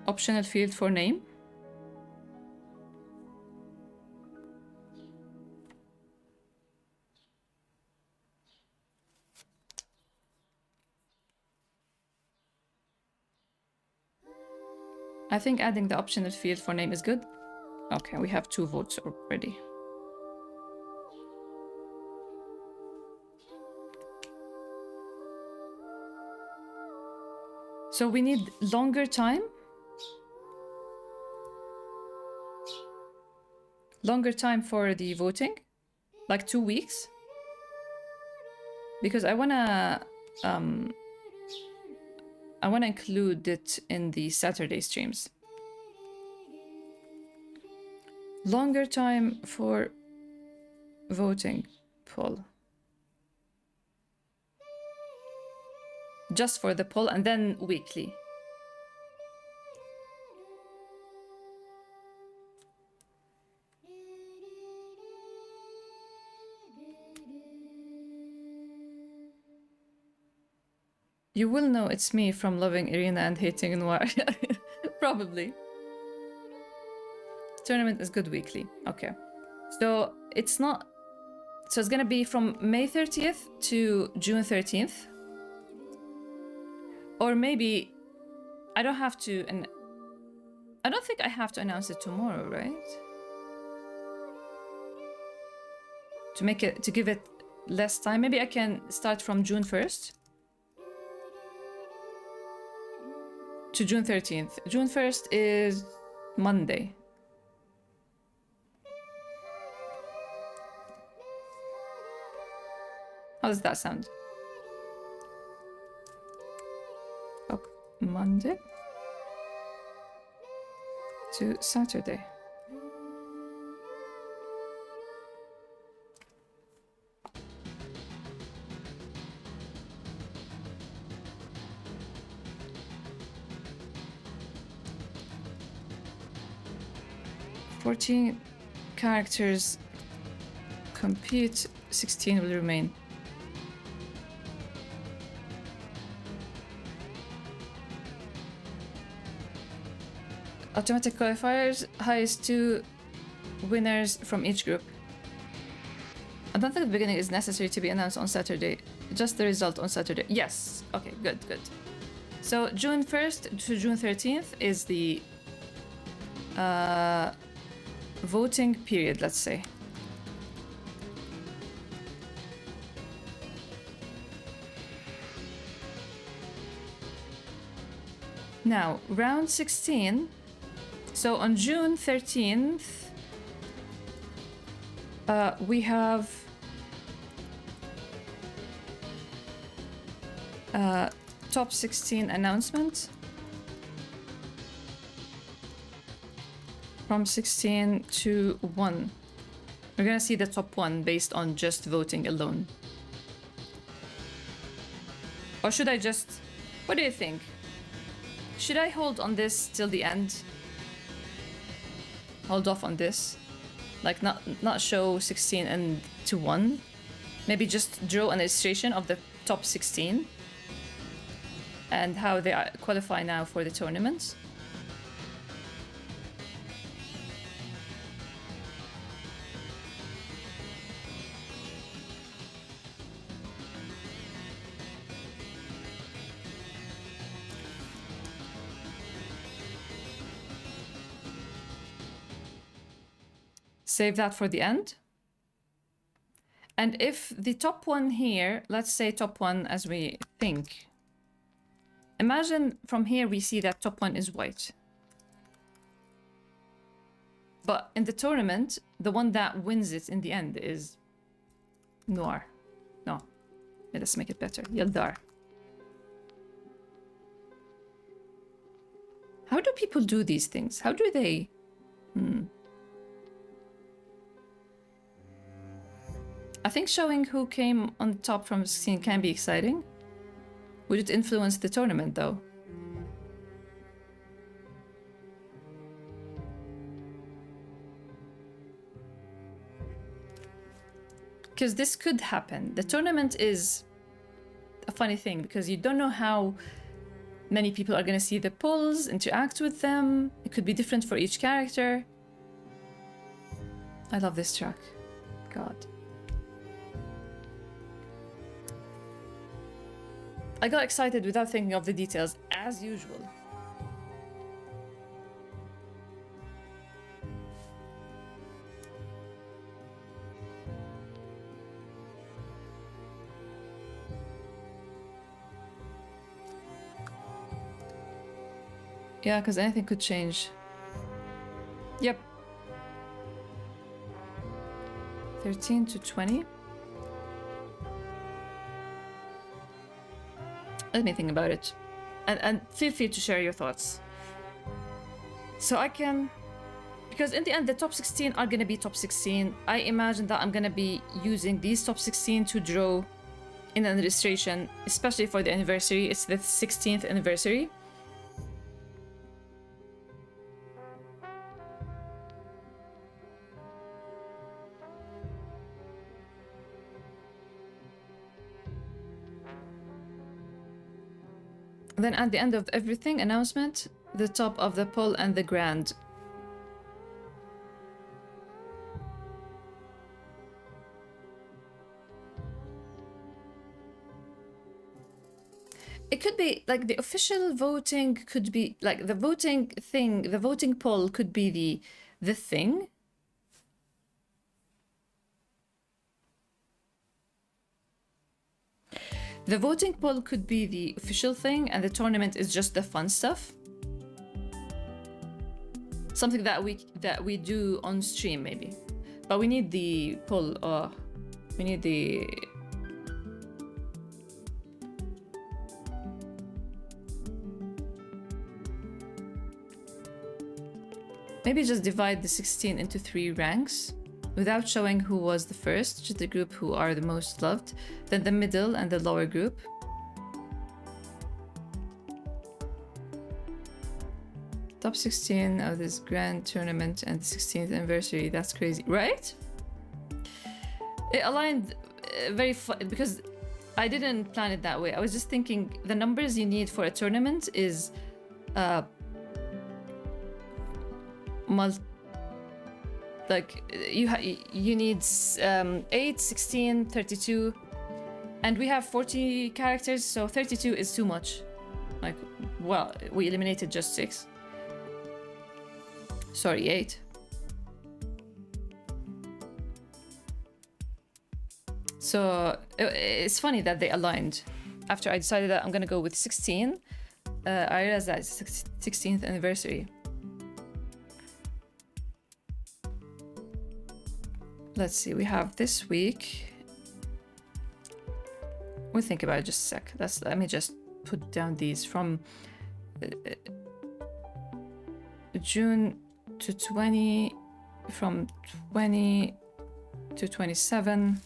Optional field for name. I think adding the optional field for name is good. Okay, we have 2 votes already. So we need longer time? Longer time for the voting? Like 2 weeks? Because I wanna include it in the Saturday streams. Longer time for voting poll. Just for the poll, and then weekly. You will know it's me from loving Irina and hating Noir. Probably. Tournament is good weekly. Okay. So it's not... So it's gonna be from May 30th to June 13th. Or maybe... I don't have to... And I don't think I have to announce it tomorrow, right? To make it... To give it less time. Maybe I can start from June 1st. To June 13th. June 1st is Monday. How does that sound? Oh, Monday to Saturday. "14 characters compete, 16 will remain." Automatic qualifiers, highest 2 winners from each group. I don't think the beginning is necessary to be announced on Saturday. Just the result on Saturday. Yes. Okay, good. So June 1st to June 13th is the voting period, let's say. Now, round 16. So on June 13th, we have top 16 announcement. From 16 to 1. We're gonna see the top 1 based on just voting alone. Or should I just... What do you think? Should I hold on this till the end? Hold off on this? Like not show 16 and to 1? Maybe just draw an illustration of the top 16? And how they qualify now for the tournaments? Save that for the end. And if the top one here, let's say top one as we think. Imagine from here we see that top one is white. But in the tournament, the one that wins it in the end is noir. No, let's make it better. Yeldar. How do people do these things? How do they... I think showing who came on the top from 16 can be exciting. Would it influence the tournament though? Because this could happen. The tournament is a funny thing because you don't know how many people are going to see the polls, interact with them. It could be different for each character. I love this track. God. I got excited without thinking of the details, as usual. Yeah, because anything could change. Yep. 13 to 20. Let me think about it. And feel free to share your thoughts. So I can... Because in the end, the top 16 are going to be top 16. I imagine that I'm going to be using these top 16 to draw in an illustration, especially for the anniversary. It's the 16th anniversary. Then at the end of everything, announcement, the top of the poll and the grand. It could be like the official voting could be like the voting thing, the voting poll could be the thing. The voting poll could be the official thing and the tournament is just the fun stuff. Something that we do on stream maybe. But we need the poll, we need the... Maybe just divide the 16 into 3 ranks. Without showing who was the first, just the group who are the most loved, then the middle and the lower group. Top 16 of this grand tournament and the 16th anniversary, that's crazy, right? It aligned very fun because I didn't plan it that way. I was just thinking the numbers you need for a tournament is like you need 8, 16, 32, and we have 40 characters, so 32 is too much. Like, well, we eliminated just 6. Sorry, 8. So it's funny that they aligned. After I decided that I'm gonna go with 16, I realized that it's 16th anniversary. Let's see, we have this week. We'll think about it just a sec. Let me just put down these from June to 20, from 20 to 27.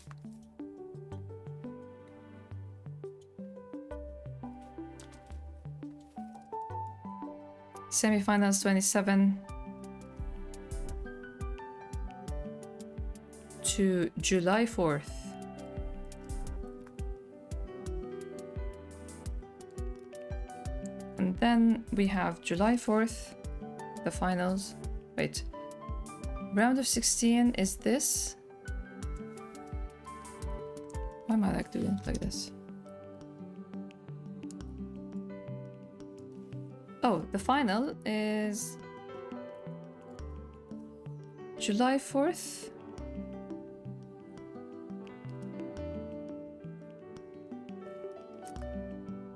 Semifinals 27. To July 4th. And then we have July 4th, the finals. Wait, round of 16 is this? Why am I like doing it like this? Oh, the final is July 4th.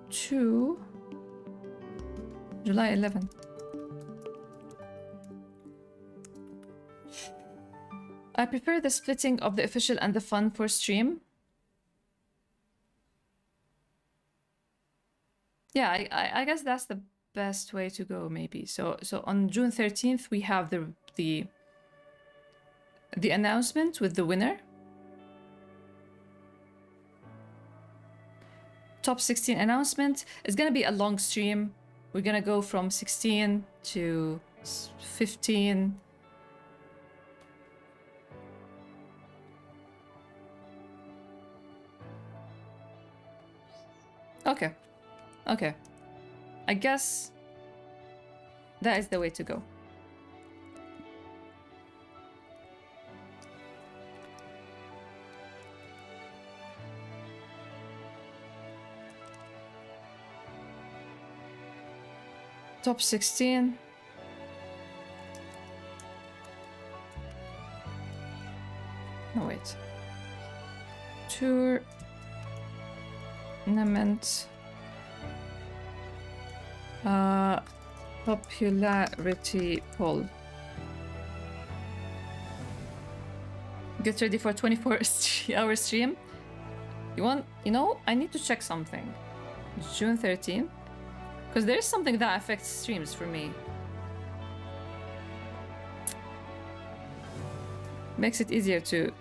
To July 11th. I prefer the splitting of the official and the fun for stream. Yeah, I guess that's the best way to go, maybe. So on June 13th we have the announcement with the winner. Top 16 announcement. It's gonna be a long stream. We're gonna go from 16 to 15. Okay. Okay. I guess that is the way to go. Top 16. No, wait. Tournament. Popularity poll. Get ready for 24-hour stream. You know, I need to check something. June 13th. Because there is something that affects streams for me. Makes it easier to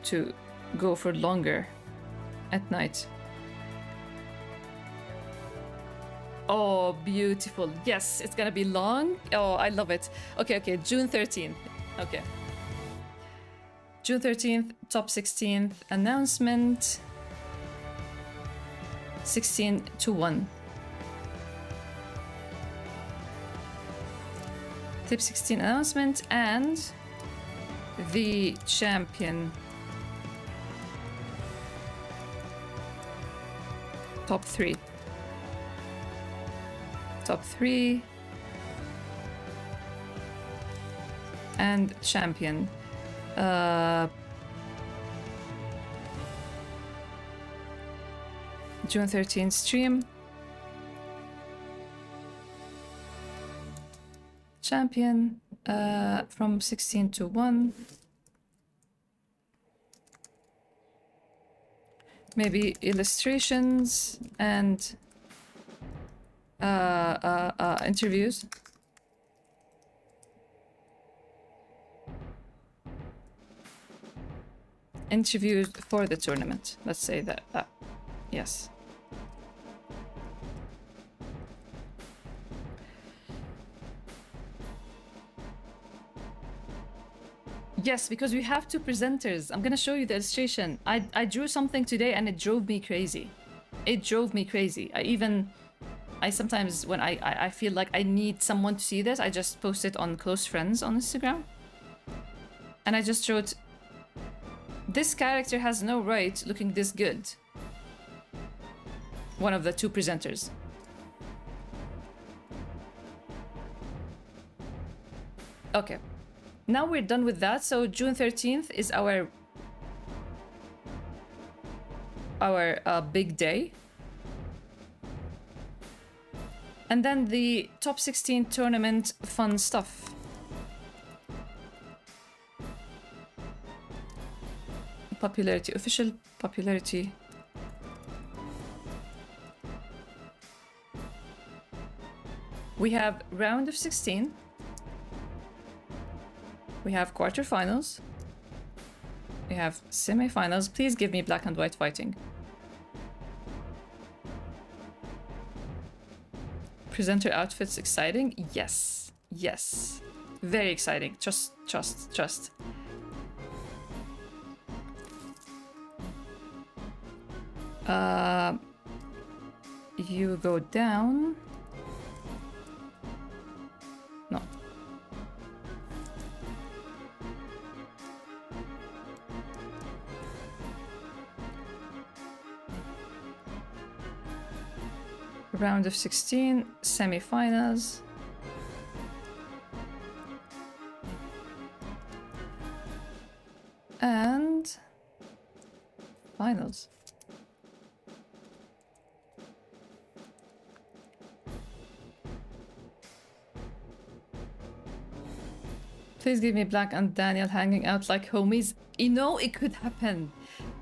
go for longer at night. Oh, beautiful. Yes, it's gonna be long. Oh, I love it. Okay, June 13th. Okay. June 13th, top 16th announcement. 16-1. Tip 16 announcement and the champion. Top 3. Top 3 and champion. June 13th stream. Champion from 16-1. Maybe illustrations and interviews. Interviews for the tournament. Let's say that. Yes. Yes, because we have 2 presenters. I'm gonna show you the illustration. I drew something today and it drove me crazy. It drove me crazy. I sometimes, when I feel like I need someone to see this, I just post it on close friends on Instagram. And I just wrote, this character has no right looking this good. One of the 2 presenters. Okay. Now we're done with that. So June 13th is our big day. And then the top 16 tournament fun stuff. Popularity, official popularity. We have round of 16. We have quarterfinals. We have semifinals. Please give me black and white fighting. Presenter outfits exciting? Yes. Yes. Very exciting. Trust. You go down. No. Round of 16, semifinals. finals. Please give me Black and Daniel hanging out like homies. You know, it could happen.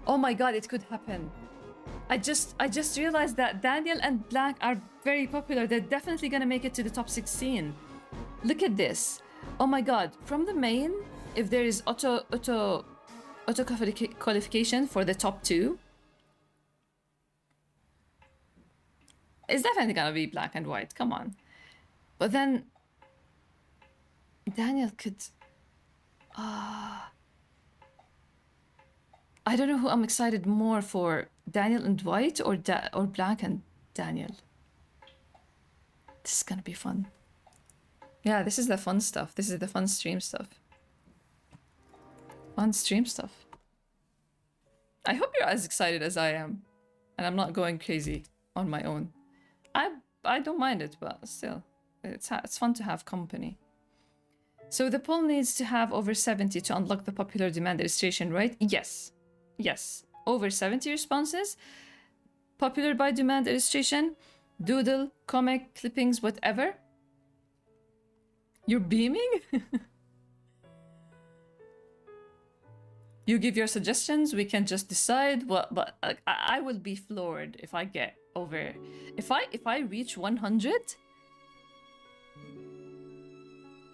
Oh my god, it could happen. I just realized that Daniel and Black are very popular. They're definitely gonna make it to the top 16. Look at this. Oh my god, from the main, if there is auto qualification for the top 2, it's definitely gonna be Black and White. Come on. But then Daniel could... I don't know who I'm excited more for, Daniel and White or Black and Daniel. This is gonna be fun. Yeah, this is the fun stuff. This is the fun stream stuff. Fun stream stuff. I hope you're as excited as I am. And I'm not going crazy on my own. I don't mind it, but still. It's fun to have company. So the poll needs to have over 70 to unlock the popular demand illustration, right? Yes. Yes. Over 70 responses. Popular by demand illustration. Doodle, comic, clippings, whatever. You're beaming? You give your suggestions, we can just decide what, but I will be floored if I get over... If I reach 100...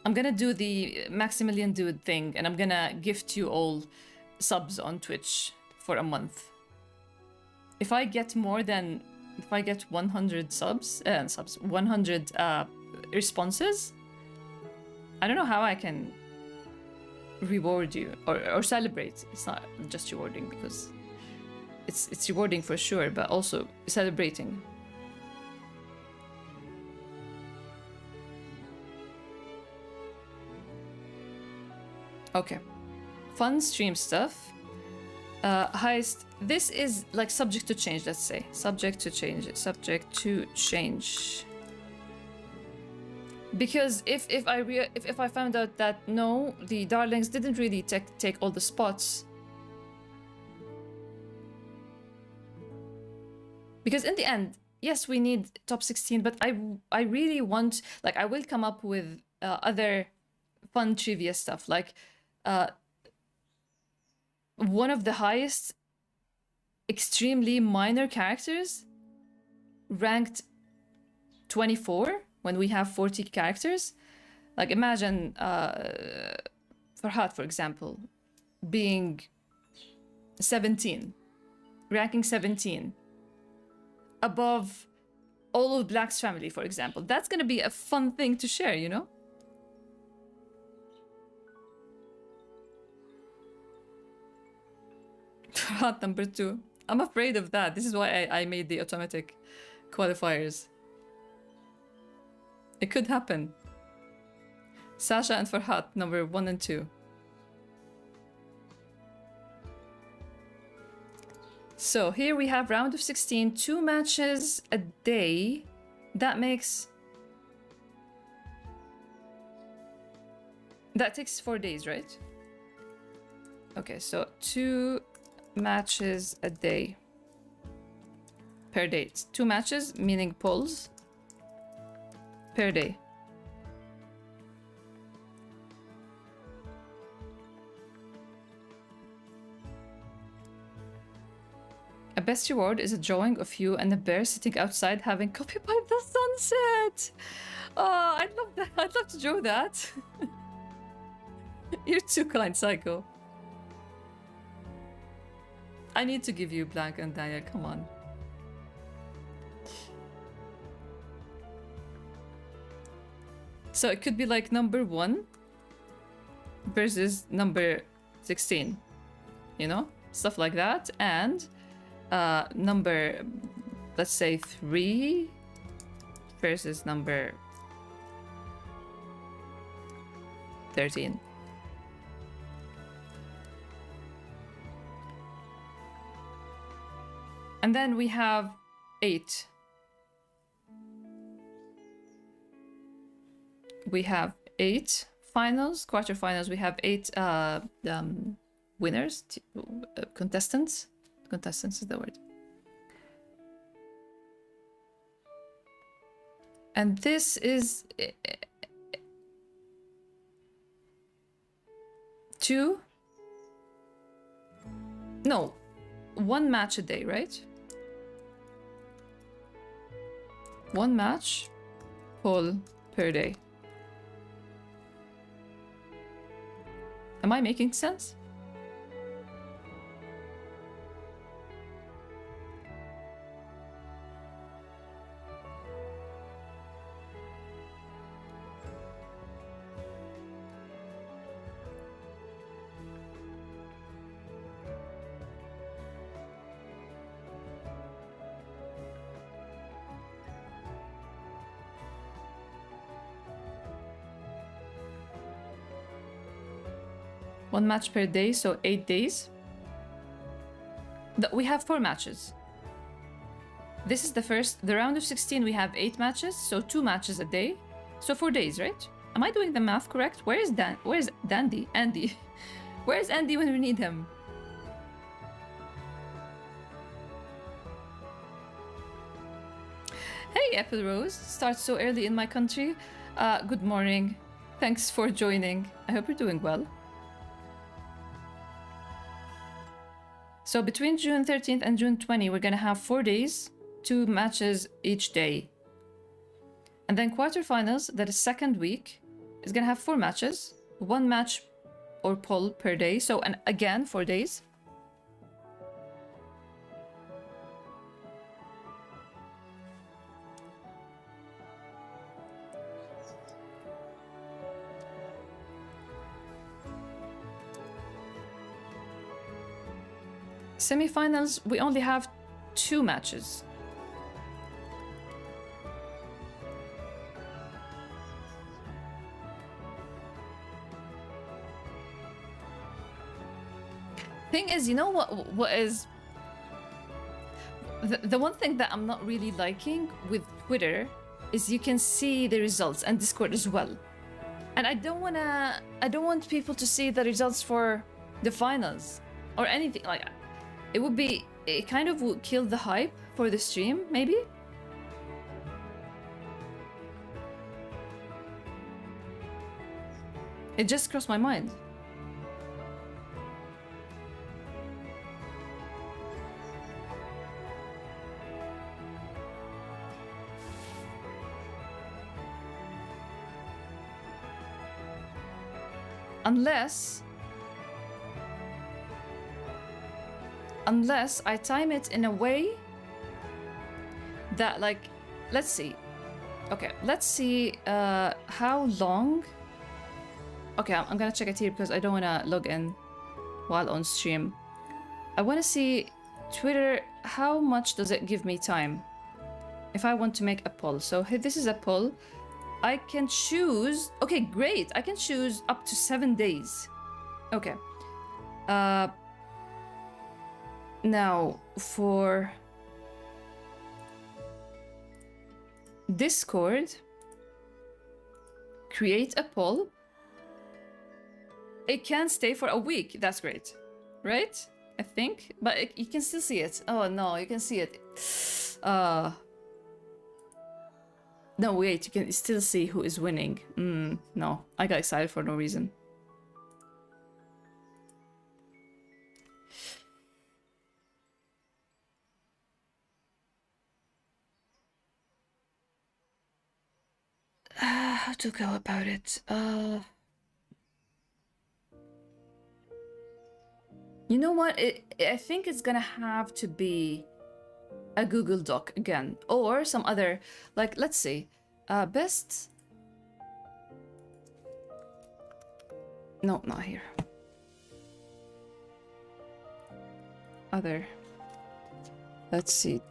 I'm gonna do the Maximilian Dude thing, and I'm gonna gift you all subs on Twitch for a month. If I get more than... If I get 100 100 responses, I don't know how I can reward you or celebrate. It's not just rewarding, because it's rewarding for sure, but also celebrating. Okay, fun stream stuff. Heist, this is like subject to change, let's say. Subject to change. Because if I found out that no, the darlings didn't really take all the spots. Because in the end, yes, we need top 16, but I really want, like, I will come up with other fun trivia stuff, like one of the highest extremely minor characters ranked 24 when we have 40 characters. Like, imagine Farhat, for example, being 17, ranking 17 above all of Black's family, for example. That's gonna be a fun thing to share, you know? Farhat number 2. I'm afraid of that. This is why I made the automatic qualifiers. It could happen. Sasha and Farhat, number 1 and 2. So here we have round of 16, 2 matches a day. That makes... That takes 4 days, right? Okay, so 2 matches a day. Per day. 2 matches, meaning polls. Per day. A best reward is a drawing of you and a bear sitting outside having coffee by the sunset. Oh, I'd love that. I'd love to draw that. You're too kind, Psycho. I need to give you Black and Daniel, come on. So it could be like number 1 versus number 16, you know? Stuff like that. And number, let's say 3 versus number 13. And then we have 8. We have 8 finals, quarterfinals. We have 8 winners, contestants. Contestants is the word. And this is 2. No, 1 match a day, right? 1 match poll per day. Am I making sense? One match per day, so 8 days. We have 4 matches. This is the round of 16, we have 8 matches, so 2 matches a day. So 4 days, right? Am I doing the math correct? Where's Dandy? Andy. Where's Andy when we need him? Hey, Apple Rose. Starts so early in my country. Good morning. Thanks for joining. I hope you're doing well. So between June 13th and June 20, we're gonna have 4 days, 2 matches each day. And then quarterfinals, that is second week, is gonna have 4 matches, 1 match or poll per day. So, and again, 4 days. Semifinals, we only have 2 matches. Thing is, you know what is the one thing that I'm not really liking with Twitter is you can see the results, and Discord as well. And I don't want people to see the results for the finals or anything like that. It kind of would kill the hype for the stream, maybe? It just crossed my mind. Unless I time it in a way that, like, let's see. Okay, let's see how long. Okay, I'm gonna check it here because I don't want to log in while on stream. I want to see Twitter, how much does it give me time if I want to make a poll. So this is a poll. I can choose. Okay, great. I can choose up to 7 days. Okay. Now for Discord, create a poll. It can stay for a week. That's great, right? I think, but you can still see it. Oh no, you can see it. No, wait, you can still see who is winning. No, I got excited for no reason. How to go about it? You know what? I think it's gonna have to be a Google Doc again, or some other, like, let's see, best. No, not here. Other. Let's see.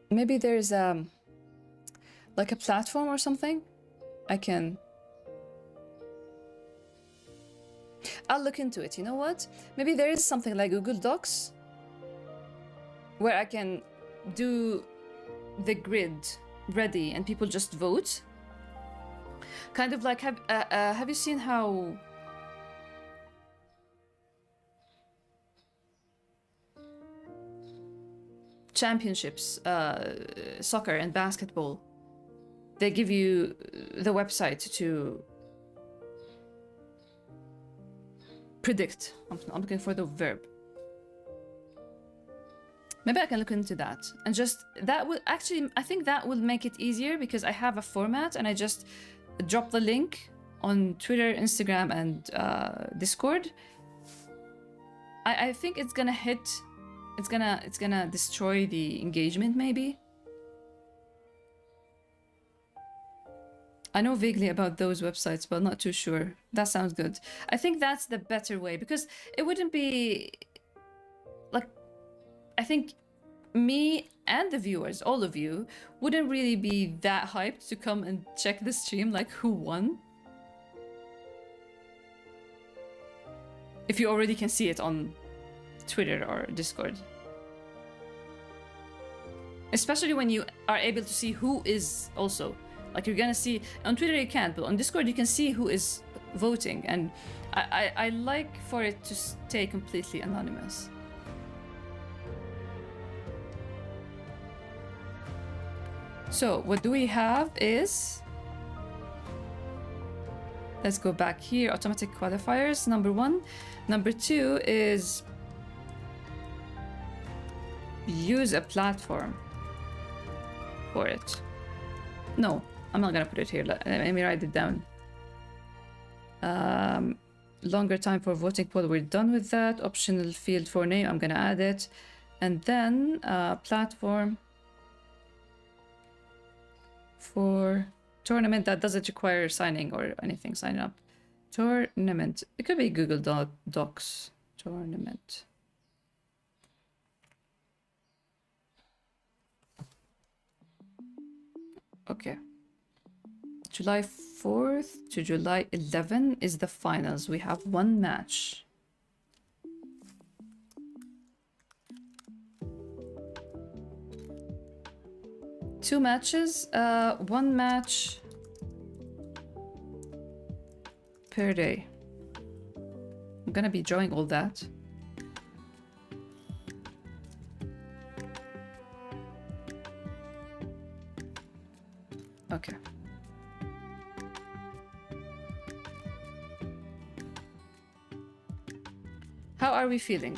Maybe there's like a platform or something. I'll look into it. You know what? Maybe there is something like Google Docs where I can do the grid ready and people just vote. Kind of like, have you seen how championships, soccer and basketball, they give you the website to predict. I'm looking for the verb. Maybe I can look into that. And just, that would actually, I think that would make it easier because I have a format and I just drop the link on Twitter, Instagram, and Discord. I think it's gonna hit, it's gonna destroy the engagement maybe. I know vaguely about those websites, but not too sure. That sounds good. I think that's the better way because it wouldn't be like, I think me and the viewers, all of you, wouldn't really be that hyped to come and check the stream like who won. If you already can see it on Twitter or Discord. Especially when you are able to see who is also. Like you're gonna see, on Twitter you can't, but on Discord you can see who is voting. And I like for it to stay completely anonymous. So what do we have is, let's go back here, automatic qualifiers, number 1. Number 2 is use a platform for it. No, I'm not gonna put it here. Let me write it down. Longer time for voting poll, we're done with that. Optional field for name, I'm gonna add it. And then platform for tournament that doesn't require signing or anything, signing up. Tournament, it could be Google Docs, tournament. Okay. July 4th to July 11 is the finals. We have 1 match. Two matches, 1 match per day. I'm gonna be drawing all that. Okay. How are we feeling?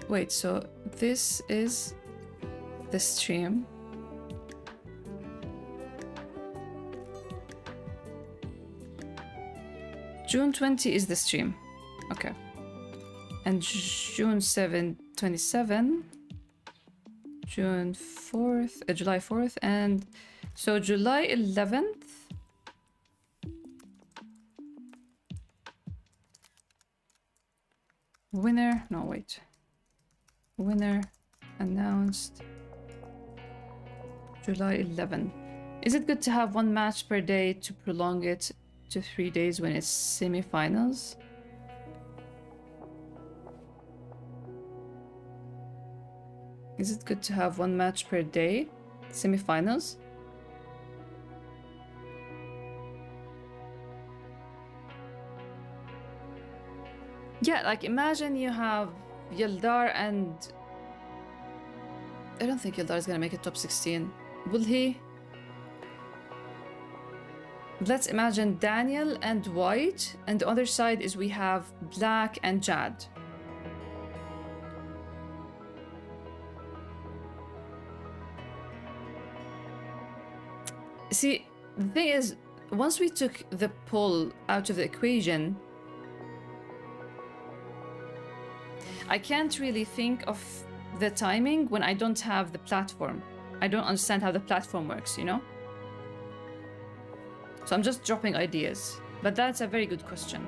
Wait, so this is the stream. June 20 is the stream. Okay. And June 27, June 4th, July 4th, and so July 11th. Winner, no wait. Winner announced July 11. Is it good to have 1 match per day to prolong it to 3 days when it's semi-finals? Is it good to have 1 match per day? Semi-finals? Yeah, like imagine you have Yeldar and... I don't think Yeldar is gonna make it top 16. Will he? Let's imagine Daniel and White, and the other side is we have Black and Jad. See, the thing is, once we took the poll out of the equation, I can't really think of the timing when I don't have the platform. I don't understand how the platform works, you know? So I'm just dropping ideas. But that's a very good question.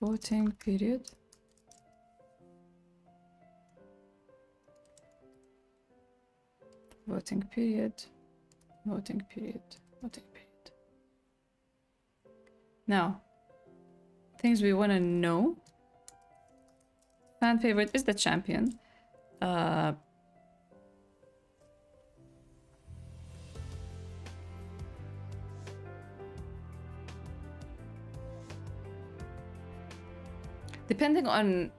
Voting period. Voting period. Voting period. Voting period. Now, things we want to know. Fan favorite is the champion. Depending on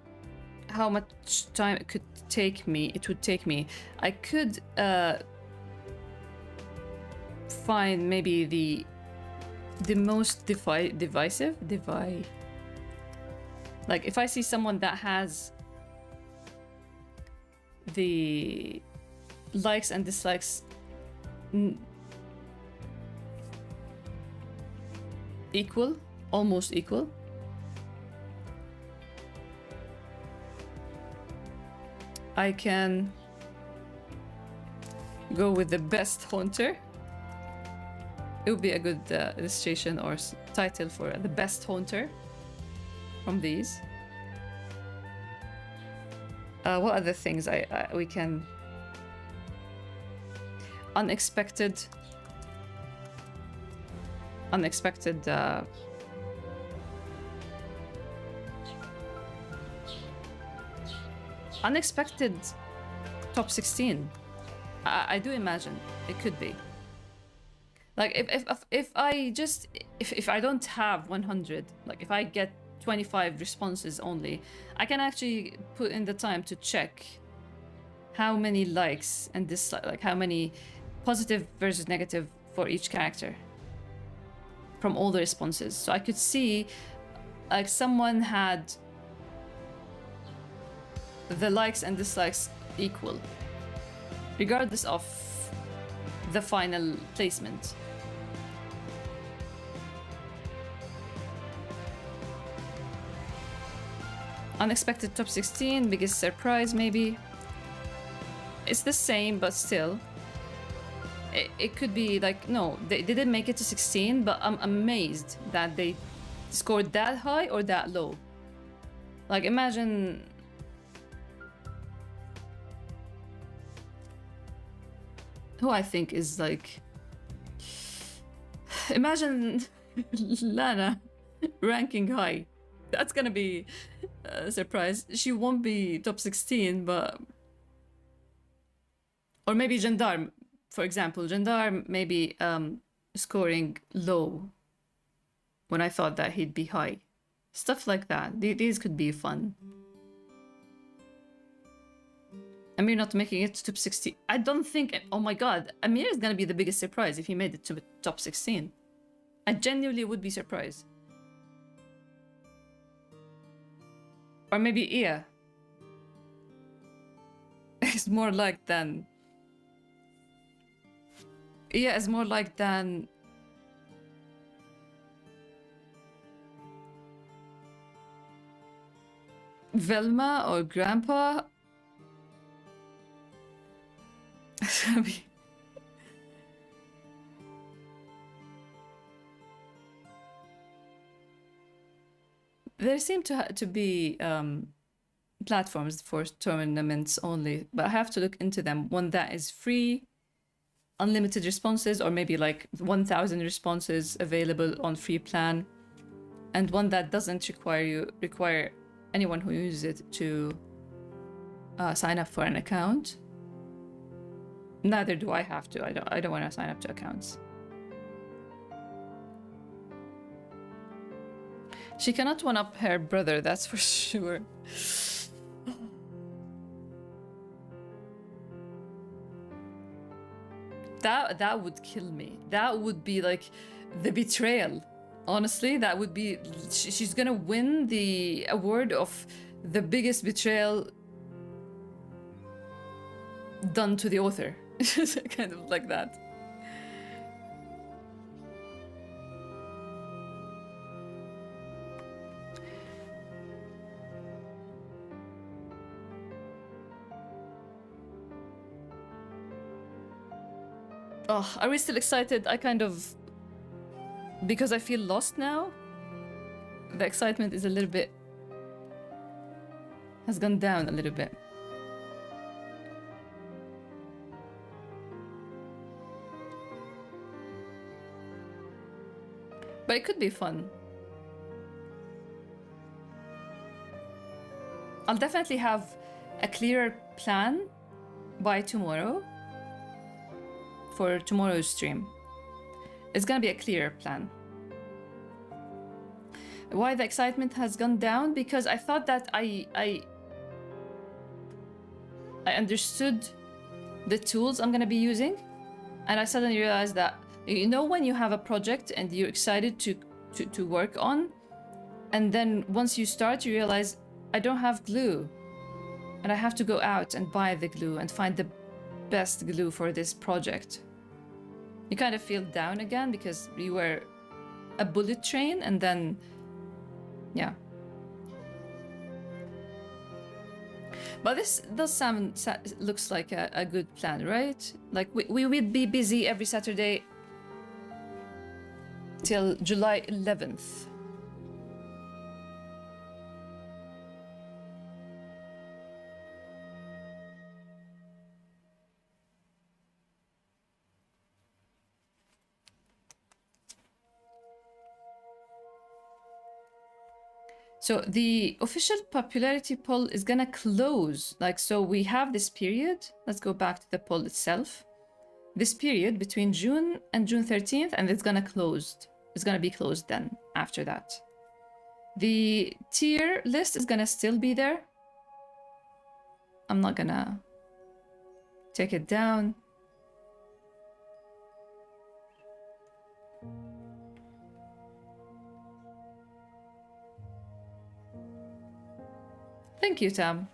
how much time it would take me, I could find maybe the most divisive. Like if I see someone that has the likes and dislikes equal, almost equal, I can go with the best haunter. It would be a good illustration or title for the best haunter from these. What other things we can... Unexpected... Unexpected top 16. I do imagine it could be. Like if I don't have 100, like if I get 25 responses only, I can actually put in the time to check how many likes and dislike, like how many positive versus negative for each character from all the responses. So I could see like someone had the likes and dislikes equal, regardless of the final placement. Unexpected top 16, biggest surprise maybe. It's the same, but still. It could be like, no, they didn't make it to 16, but I'm amazed that they scored that high or that low. Like imagine... Who I think is like... Imagine Lana ranking high. That's gonna be a surprise. She won't be top 16, but... Or maybe Gendarme, for example. Gendarme maybe scoring low when I thought that he'd be high. Stuff like that. These could be fun. Amir not making it to top 16. I don't think... Oh my god. Amir is gonna be the biggest surprise if he made it to top 16. I genuinely would be surprised. Or maybe Ia. It's more like than... Ia is more like than... Velma or Grandpa. There seem to be platforms for tournaments only, but I have to look into them. One that is free, unlimited responses, or maybe like 1,000 responses available on free plan, and one that doesn't require anyone who uses it to sign up for an account. Neither do I have to. I don't want to sign up to accounts. She cannot one up her brother, that's for sure. That would kill me. That would be like the betrayal. Honestly, that would be... She's gonna win the award of the biggest betrayal done to the author. Kind of like that. Oh, are we still excited? I kind of... Because I feel lost now, the excitement is a little bit... has gone down a little bit. But it could be fun. I'll definitely have a clearer plan by tomorrow for tomorrow's stream. It's gonna be a clearer plan. Why the excitement has gone down? Because I thought that I understood the tools I'm gonna be using, and I suddenly realized that, you know, when you have a project and you're excited to work on, and then once you start, you realize I don't have glue, and I have to go out and buy the glue and find the best glue for this project. You kind of feel down again because you were a bullet train, and then, yeah. But this does sound, looks like a good plan, right? Like we would be busy every Saturday till July 11th. So the official popularity poll is gonna close. Like, so we have this period. Let's go back to the poll itself. This period between June and June 13th, and it's gonna close. It's gonna be closed then after that. The tier list is gonna still be there. I'm not gonna take it down. Thank you, Tam.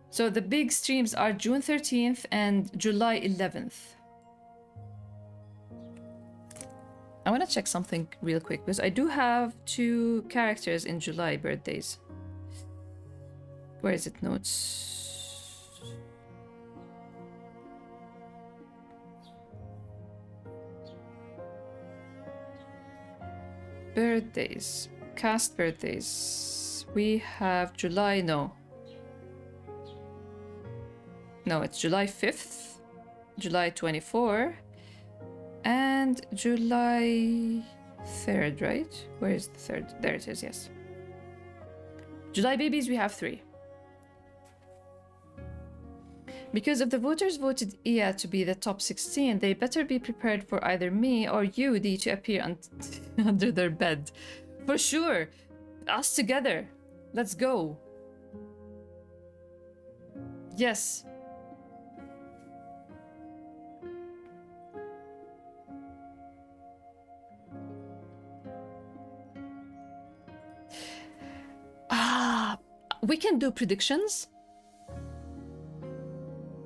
So the big streams are June 13th and July 11th. I want to check something real quick because I do have 2 characters in July birthdays. Where is it? Notes. Birthdays. Cast birthdays. We have July, no. No, it's July 5th, July 24, and July 3rd, right? Where is the 3rd? There it is, yes. July babies, we have 3. Because if the voters voted Iya to be the top 16, they better be prepared for either me or you, D, to appear under their bed. For sure. Us together. Let's go. Yes. We can do predictions.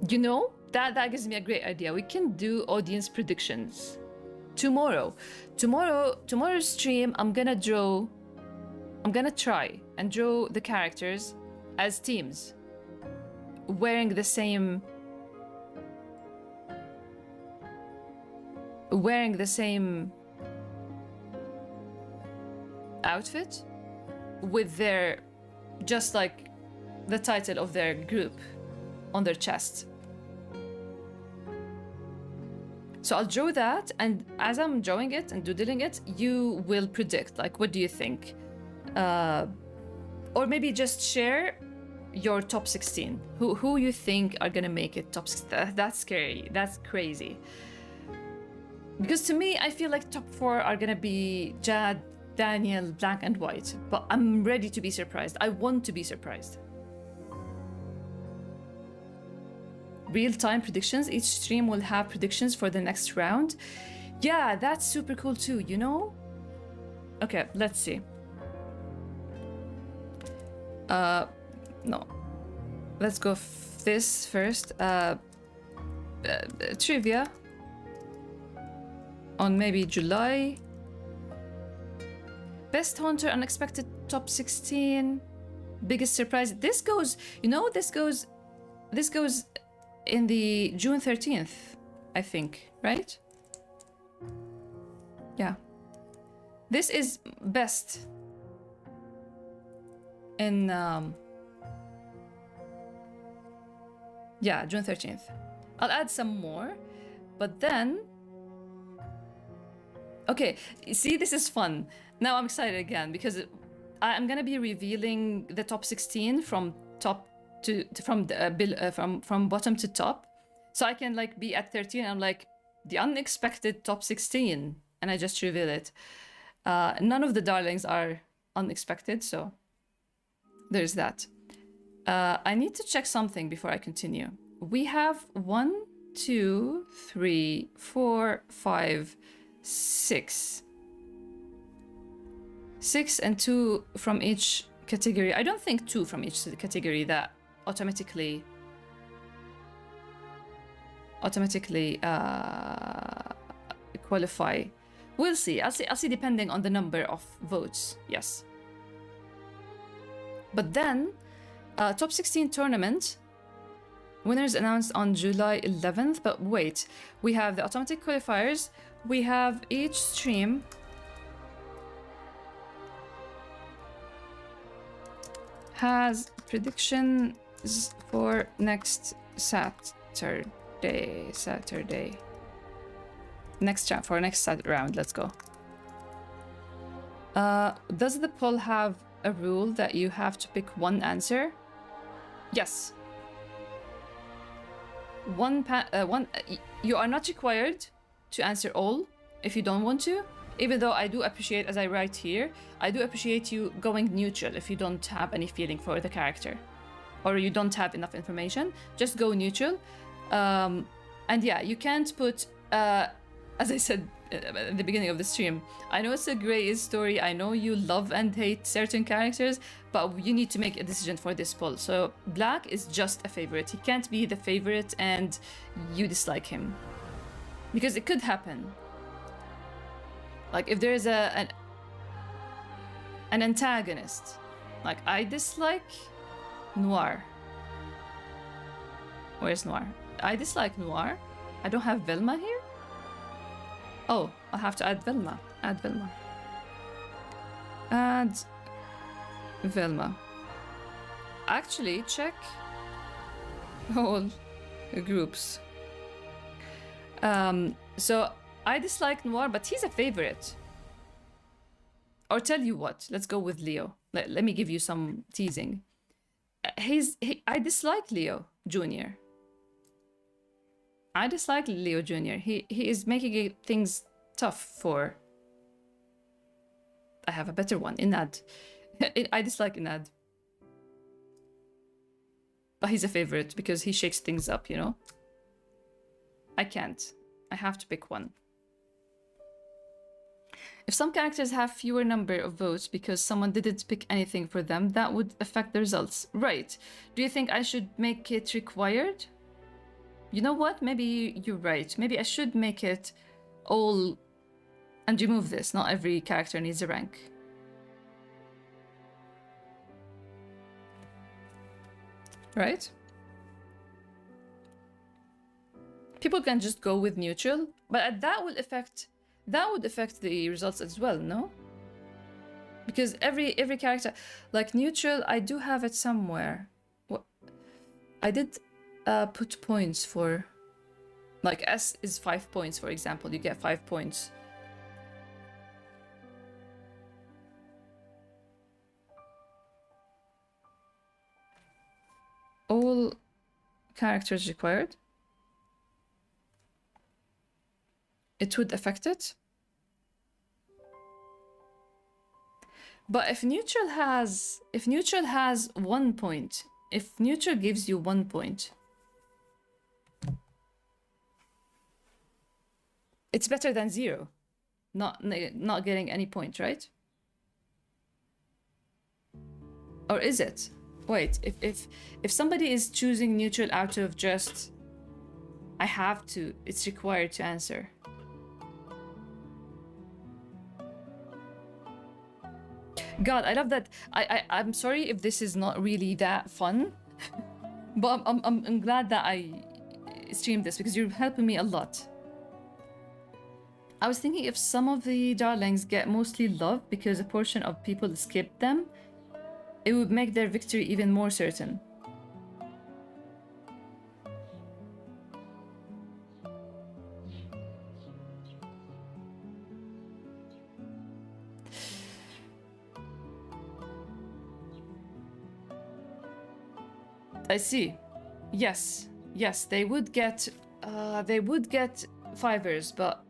You know, that gives me a great idea. We can do audience predictions tomorrow's stream. I'm gonna try and draw the characters as teams, wearing the same outfit with their, just like the title of their group on their chest. So I'll draw that, and as I'm drawing it and doodling it, you will predict, like, what do you think? Or maybe just share your top 16. Who you think are gonna make it top 16. That's scary. That's crazy. Because to me, I feel like top 4 are gonna be Jad, Daniel, Black, and White. But I'm ready to be surprised. I want to be surprised. Real-time predictions. Each stream will have predictions for the next round. Yeah, that's super cool too, you know? Okay, let's see. No. Let's go this first. Trivia. On maybe July. Best Hunter, unexpected top 16. Biggest surprise. This goes, you know, this goes in the June 13th, I think, right? Yeah. This is best in, yeah, June 13th. I'll add some more, but then, okay, see, this is fun. Now I'm excited again because I'm gonna be revealing the top 16 from top to from bottom to top, so I can like be at 13. I'm like the unexpected top 16, and I just reveal it. None of the darlings are unexpected, so there's that. I need to check something before I continue. We have 1, 2, 3, 4, 5, 6. 6 and 2 from each category. I don't think 2 from each category that automatically qualify. We'll see. I'll see depending on the number of votes. Yes. But then, top 16 tournament, winners announced on July 11th. But wait, we have the automatic qualifiers. We have each stream has predictions for next Saturday. Next round. Let's go. Does the poll have a rule that you have to pick one answer? Yes. You are not required to answer all if you don't want to. Even though I do appreciate, as I write here, I do appreciate you going neutral if you don't have any feeling for the character or you don't have enough information. Just go neutral. And yeah, you can't put, as I said at the beginning of the stream, I know it's a gray story. I know you love and hate certain characters, but you need to make a decision for this poll. So Black is just a favorite. He can't be the favorite and you dislike him. Because it could happen. Like if there's an antagonist, like I dislike Noir. Where's Noir? I dislike Noir. I don't have Velma here. Oh, I'll have to add Velma. Add Velma. Add Velma. Actually, check all groups. So I dislike Noir, but he's a favorite. Or tell you what, let's go with Leo. Let me give you some teasing. I dislike Leo Jr. I dislike Leo Jr. He is making things tough for... I have a better one, Inad. I dislike Inad. But he's a favorite because he shakes things up, you know? I can't. I have to pick one. If some characters have fewer number of votes because someone didn't pick anything for them, that would affect the results. Right. Do you think I should make it required? You know what? Maybe you're right. Maybe I should make it all and remove this. Not every character needs a rank. Right? People can just go with neutral, but that would affect the results as well, no? Because every character, like neutral, I do have it somewhere. What I did put points for, like S is 5 points, for example. You get 5 points. All characters required. It would affect it. But if neutral has 1 point, if neutral gives you 1 point, it's better than 0. Not getting any point, right? Or is it? Wait, if somebody is choosing neutral out of just it's required to answer. God, I love that. I'm sorry if this is not really that fun, but I'm glad that I streamed this because you're helping me a lot. I was thinking if some of the darlings get mostly love because a portion of people skipped them, it would make their victory even more certain. I see. Yes, they would get fivers, but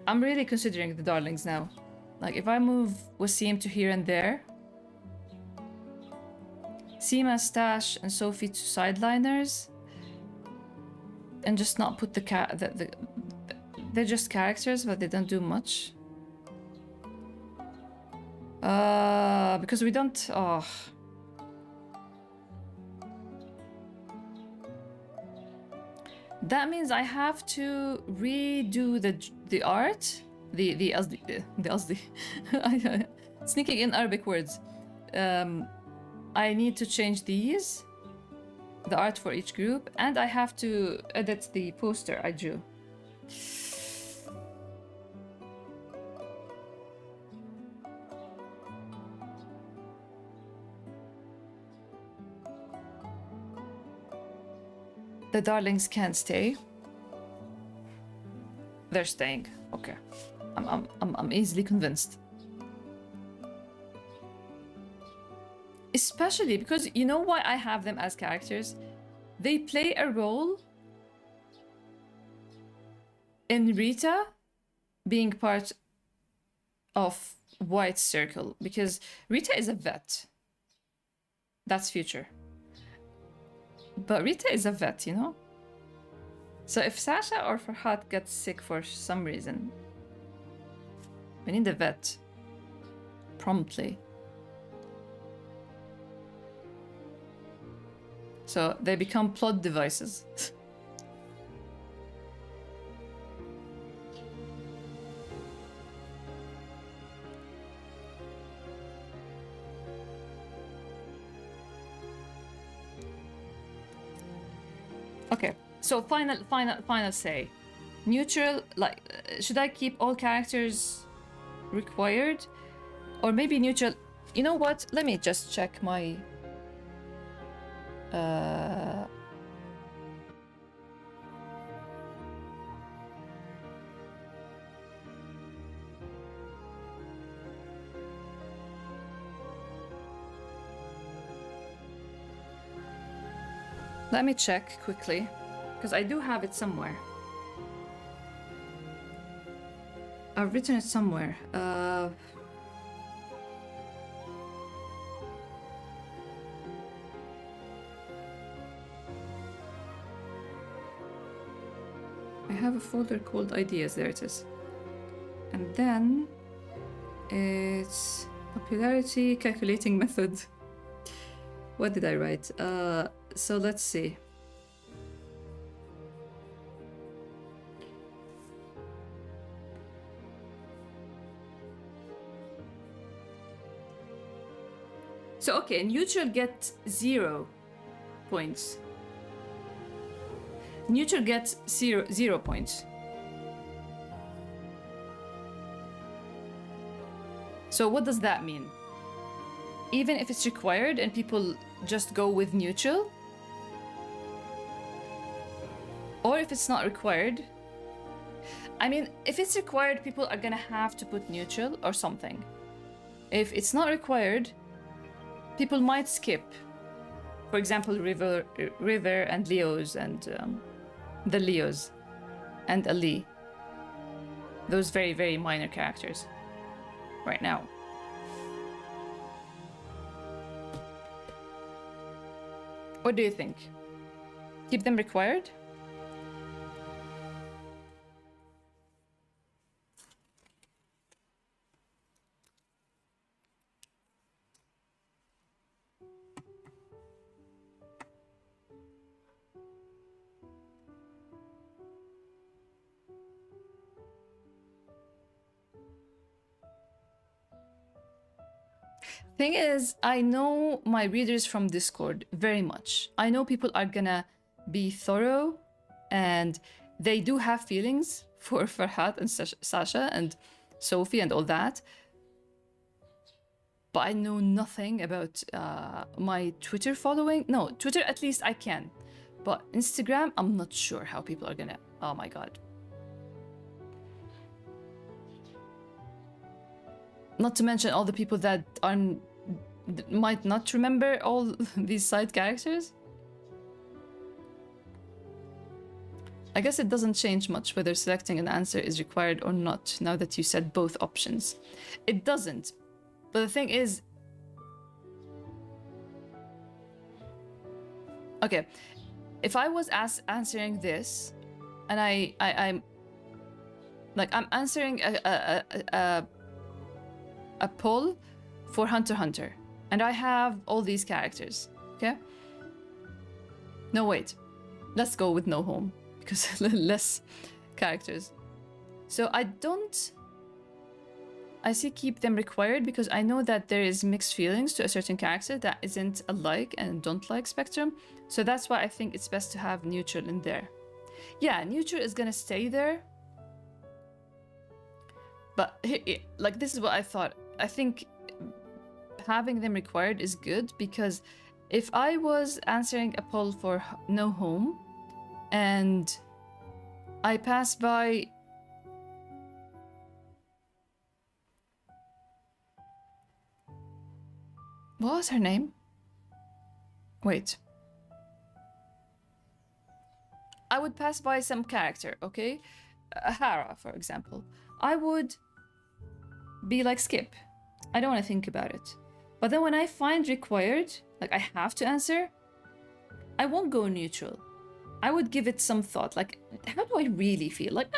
I'm really considering the darlings now. Like if I move Wasim to here and there, Seema, Stash, and Sophie to sideliners, and just not put they're just characters, but they don't do much. Because we don't. Oh. That means I have to redo the art, the sneaking in Arabic words. I need to change the art for each group, and I have to edit the poster I drew. The darlings can't stay. They're staying. Okay. I'm easily convinced. Especially because you know why I have them as characters? They play a role in Rita being part of White Circle, because Rita is a vet. That's future. But Rita is a vet, you know? So if Sasha or Farhat gets sick for some reason, we need a vet. Promptly. So they become plot devices. Okay, so final say. Neutral, like, should I keep all characters required? Or maybe neutral, you know what? Let me just check my... Let me check quickly, because I do have it somewhere. I've written it somewhere. I have a folder called ideas, there it is. And then it's popularity calculating method. What did I write? So let's see. So okay, neutral gets 0 points. Neutral gets 0 points. So what does that mean? Even if it's required and people just go with neutral? Or if it's not required? I mean, if it's required, people are gonna have to put neutral or something. If it's not required, people might skip. For example, River and Leos and the Leos and Ali. Those very, very minor characters right now. What do you think? Keep them required? Thing is, I know my readers from Discord very much. I know people are gonna be thorough and they do have feelings for Farhat and Sasha and Sophie and all that. But I know nothing about my Twitter following. No, Twitter at least I can. But Instagram, I'm not sure how people are gonna... Oh my god. Not to mention all the people that might not remember all these side characters. I guess it doesn't change much whether selecting an answer is required or not, now that you said both options. It doesn't. But the thing is... Okay, if I was answering this, and I'm answering a poll for Hunter x Hunter, and I have all these characters, okay? No, wait. Let's go with no home, because less characters. So I see keep them required because I know that there is mixed feelings to a certain character that isn't a like and don't like spectrum. So that's why I think it's best to have neutral in there. Yeah, neutral is gonna stay there. But like, this is what I thought. I think having them required is good because if I was answering a poll for no home and I pass by... What was her name? Wait. I would pass by some character, okay? Hara, for example. I would be like, skip. I don't want to think about it. But then when I find required, like I have to answer, I won't go neutral. I would give it some thought, like, how do I really feel? Like,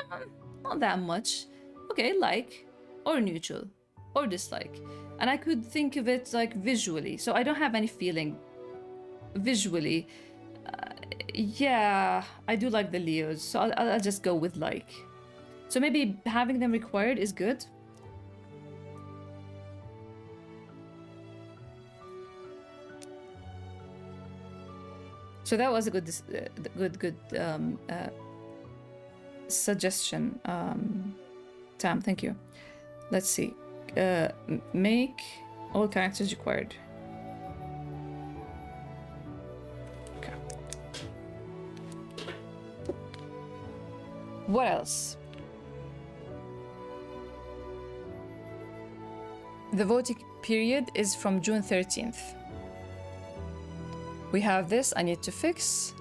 not that much. Okay, like, or neutral, or dislike. And I could think of it like visually, so I don't have any feeling visually. Yeah, I do like the Leos, so I'll just go with like. So maybe having them required is good. So that was a good suggestion, Tam. Thank you. Let's see. Make all characters required. Okay. What else? The voting period is from June 13th. We have this I need to fix.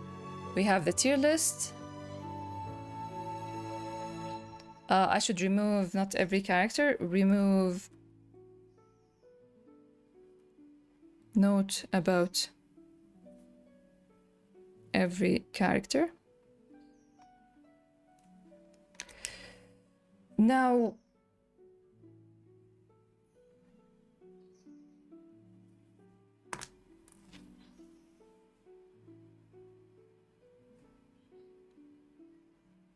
We have the tier list. I should remove not every character, remove note about every character. Now,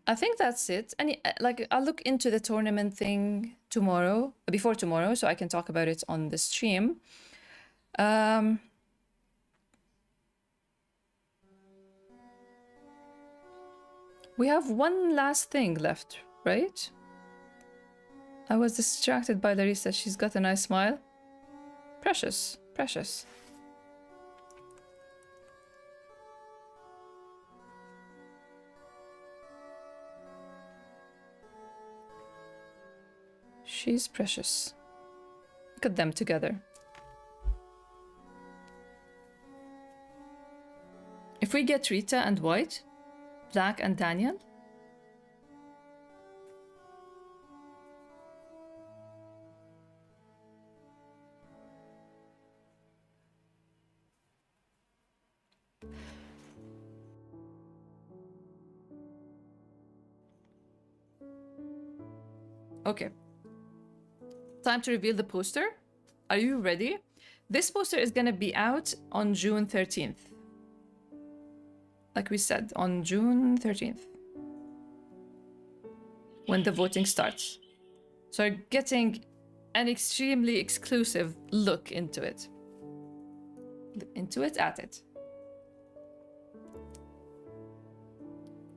I think that's it. And like, I'll look into the tournament thing tomorrow, before tomorrow, so I can talk about it on the stream. We have one last thing left, right? I was distracted by Larissa. She's got a nice smile. Precious, precious. She's precious. Look at them together. If we get Rita and White, Black and Daniel. Okay. Time to reveal the poster. Are you ready? This poster is gonna be out on June 13th. Like we said, on June 13th. When the voting starts. So you're getting an extremely exclusive look into it. At it.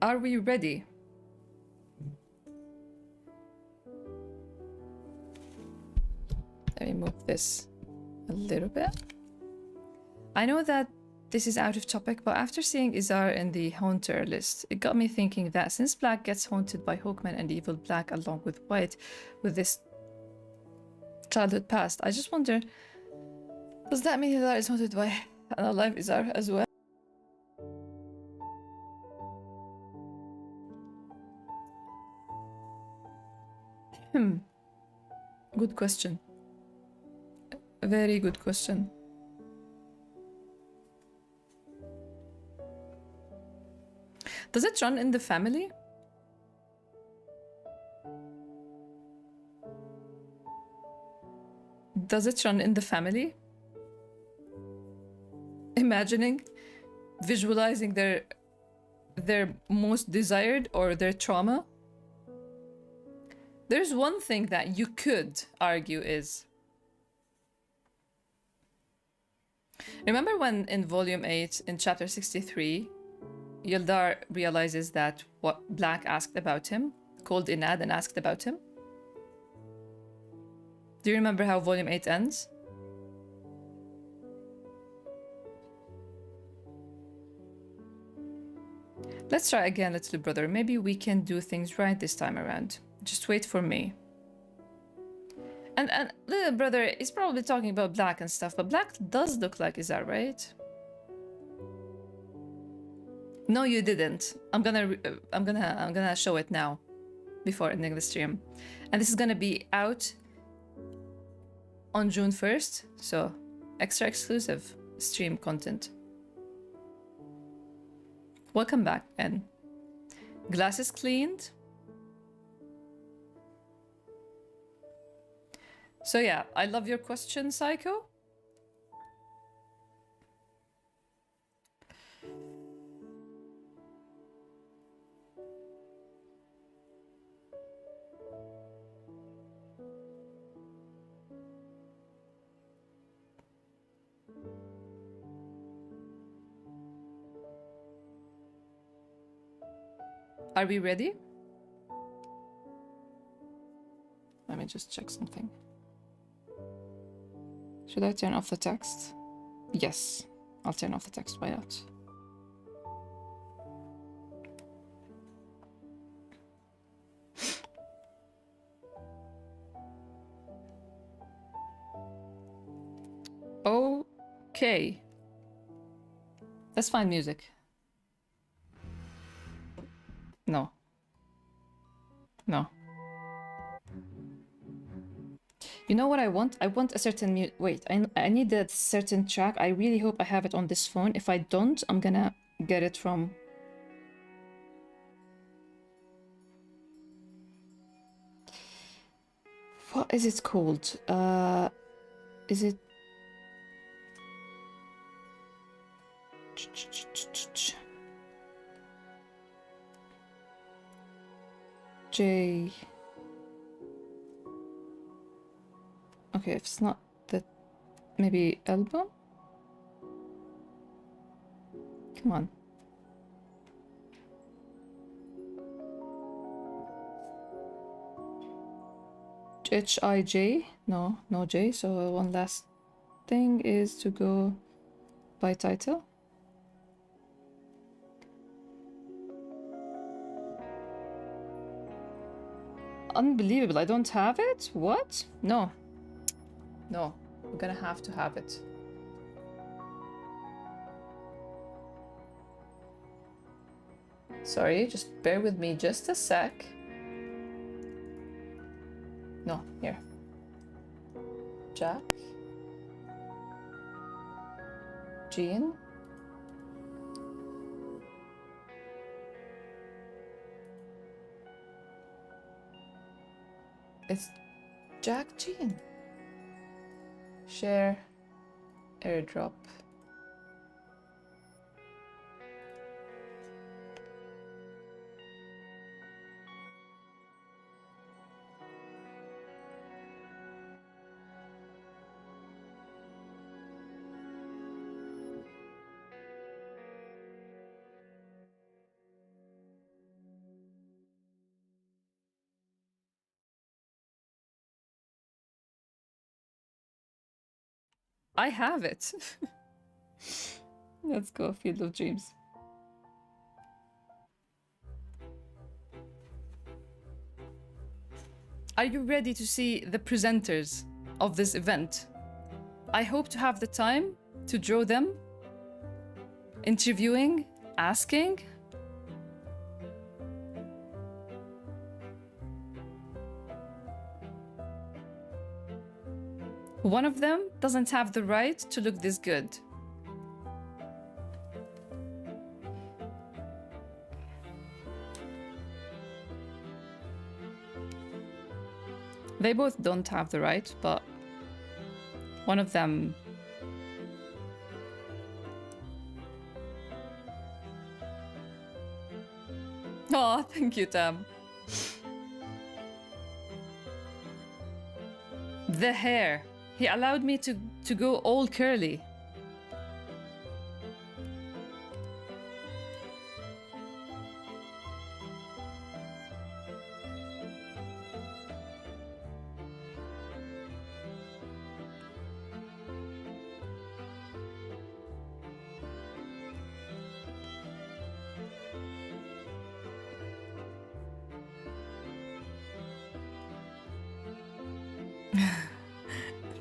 Are we ready? Let me move this a little bit. I know that this is out of topic, but after seeing Izar in the Haunter list, it got me thinking that since Black gets haunted by Hawkman and Evil Black along with White with this childhood past, I just wonder, does that mean Izar is haunted by an alive Izar as well? Good question. Very good question. Does it run in the family? Does it run in the family? Imagining, visualizing their most desired or their trauma? There's one thing that you could argue is, remember when in Volume 8, in Chapter 63, Yildar realizes that what Black asked about him, called Inad and asked about him? Do you remember how Volume 8 ends? Let's try again, little brother. Maybe we can do things right this time around. Just wait for me. And little brother is probably talking about Black and stuff, but Black does look like Izar, right? No, you didn't. I'm gonna show it now, before ending the stream, and this is gonna be out on June 1st, so extra exclusive stream content. Welcome back, and glasses cleaned. So yeah, I love your question, Psycho. Are we ready? Let me just check something. Should I turn off the text? Yes, I'll turn off the text. Why not? Okay. Let's find music. No. No. You know what I want? I want a certain wait, I need a certain track. I really hope I have it on this phone. If I don't, I'm gonna get it from... What is it called? Is it... J... Okay, if it's not that, maybe album? Come on. H-I-J? No, no J. So one last thing is to go by title. Unbelievable, I don't have it? What? No. No, we're gonna have to have it. Sorry, just bear with me just a sec. No, here. Jack. Jean. It's Jack Jean. Share. Airdrop. I have it. Let's go, Field of Dreams. Are you ready to see the presenters of this event? I hope to have the time to draw them, interviewing, asking. One of them doesn't have the right to look this good. They both don't have the right, but one of them... Oh, thank you, Tam. The hair. He allowed me to go all curly.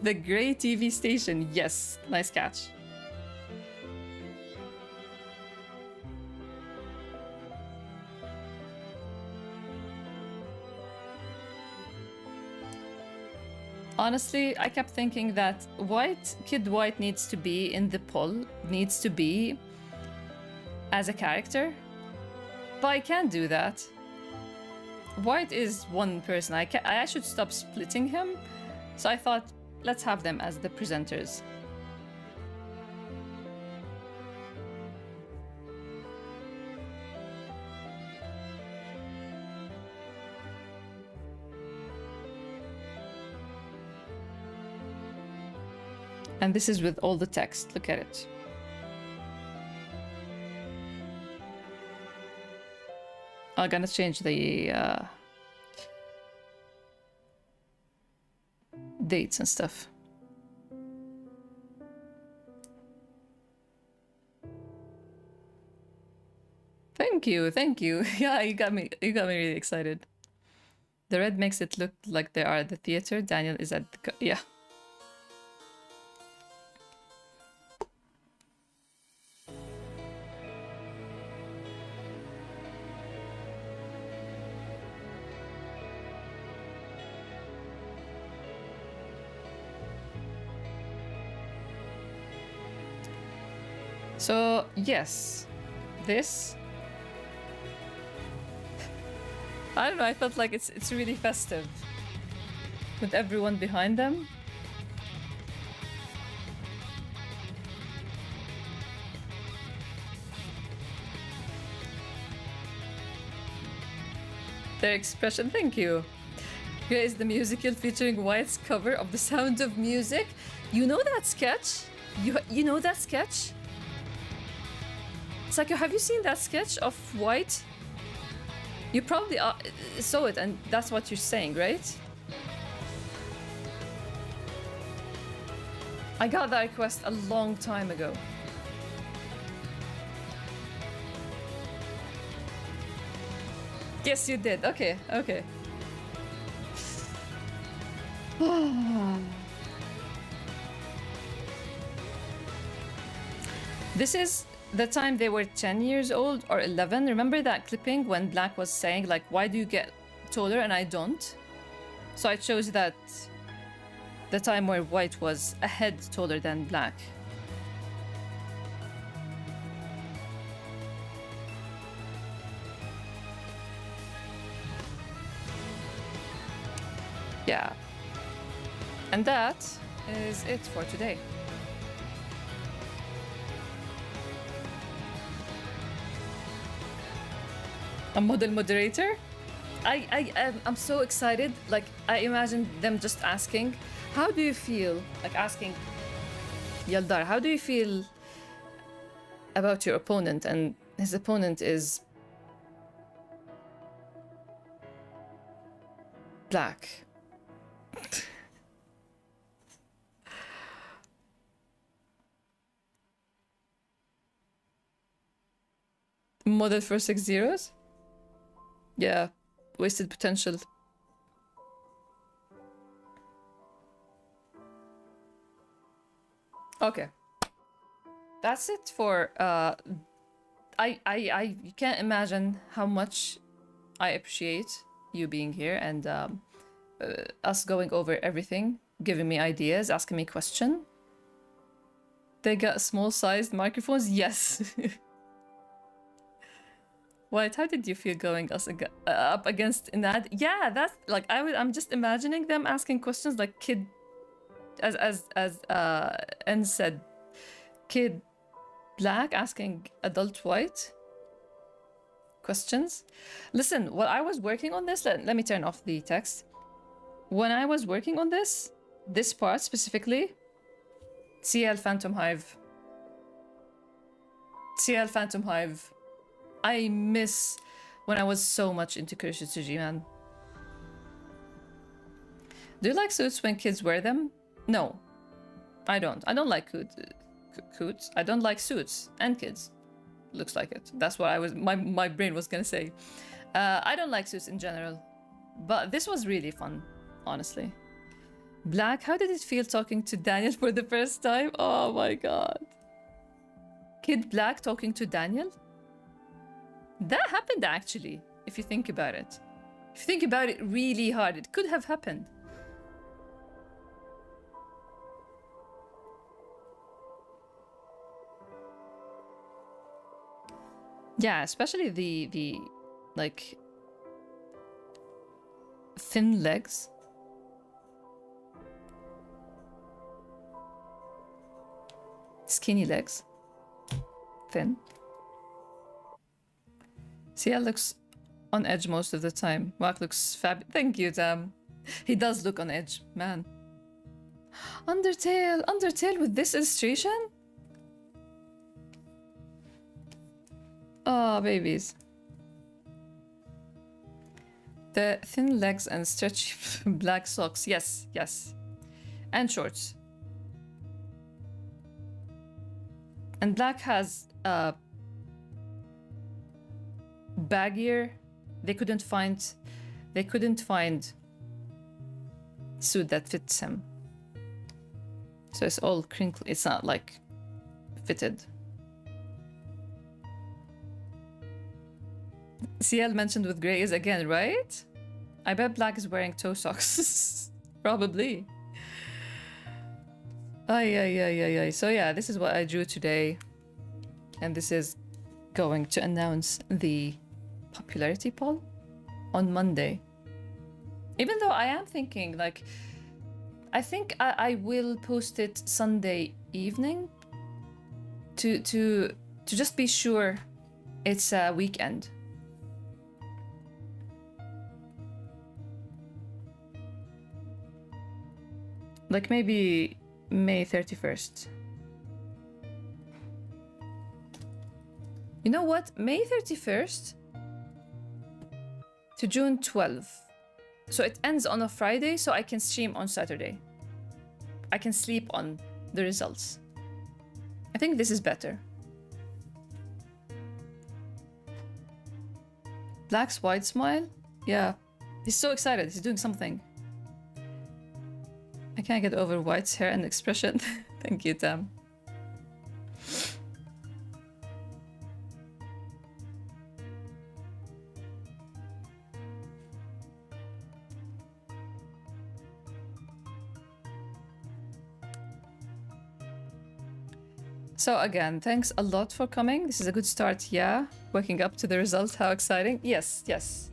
The Grey TV station, yes, nice catch. Honestly, I kept thinking that Kid White needs to be in the poll, needs to be as a character, but I can't do that. White is one person. I should stop splitting him, so I thought, let's have them as the presenters. And this is with all the text. Look at it. I'm gonna change the dates and stuff. Thank you, thank you. Yeah, you got me really excited. The red makes it look like they are at the theater. Daniel is at the yeah. So, yes, this... I don't know, I felt like it's really festive. With everyone behind them. Their expression, thank you. Here is the musical featuring White's cover of The Sound of Music. You know that sketch? You know that sketch? Psycho, have you seen that sketch of White? You probably saw it, and that's what you're saying, right? I got that request a long time ago. Yes, you did. Okay, okay. the time they were 10 years old or 11. Remember that clipping when Black was saying, like, why do you get taller and I don't? So I chose that the time where White was a head taller than Black. Yeah. And that is it for today. A model moderator? I'm so excited. Like, I imagine them just asking, how do you feel? Like asking Yaldar, how do you feel about your opponent? And his opponent is Black. Model for 6 zeros? Yeah, wasted potential. Okay. That's it for you can't imagine how much I appreciate you being here and us going over everything, giving me ideas, asking me questions. They got small-sized microphones? Yes. White, how did you feel going up against Inad? Yeah, that's like I'm just imagining them asking questions like kid, as N said, kid Black asking adult White questions. Listen, while I was working on this, let me turn off the text. When I was working on this part specifically, CL Phantom Hive. I miss when I was so much into Kuroshitsuji, man. Do you like suits when kids wear them? No, I don't. I don't like coots. I don't like suits and kids. Looks like it. That's what my brain was gonna say. I don't like suits in general, but this was really fun, honestly. Black, how did it feel talking to Daniel for the first time? Oh my god. Kid Black talking to Daniel? That happened actually, if you think about it. If you think about it really hard, it could have happened. Yeah, especially the like thin legs. Skinny legs. Thin. CL looks on edge most of the time. Wak looks fab. Thank you, Tam. He does look on edge, man. Undertale with this illustration? Oh, babies. The thin legs and stretchy black socks. Yes. And shorts. And Black has baggier. They couldn't find suit that fits him. So it's all crinkly. It's not like fitted. CL mentioned with grey is again, right? I bet Black is wearing toe socks. Probably. Ay. So yeah, this is what I drew today. And this is going to announce the popularity poll on Monday. Even though I am thinking, like, I think I will post it Sunday evening to just be sure it's a weekend. Like maybe May 31st. You know what? May 31st to June 12th. So it ends on a Friday, so I can stream on Saturday. I can sleep on the results. I think this is better. Black's wide smile? Yeah. He's so excited. He's doing something. I can't get over White's hair and expression. Thank you, Tam. So again, thanks a lot for coming. This is a good start, yeah. Waking up to the results, how exciting. Yes, yes.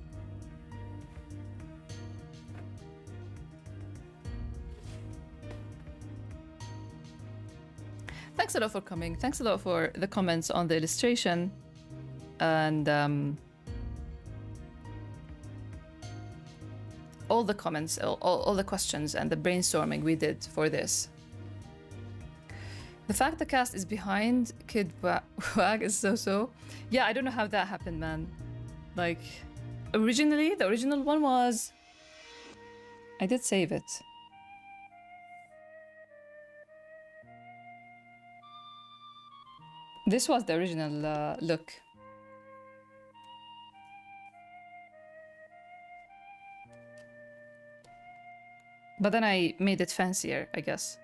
Thanks a lot for coming. Thanks a lot for the comments on the illustration. And all the comments, all the questions and the brainstorming we did for this. The fact the cast is behind Kid Wag is so. Yeah, I don't know how that happened, man. Like, originally, the original one was... I did save it. This was the original look. But then I made it fancier, I guess.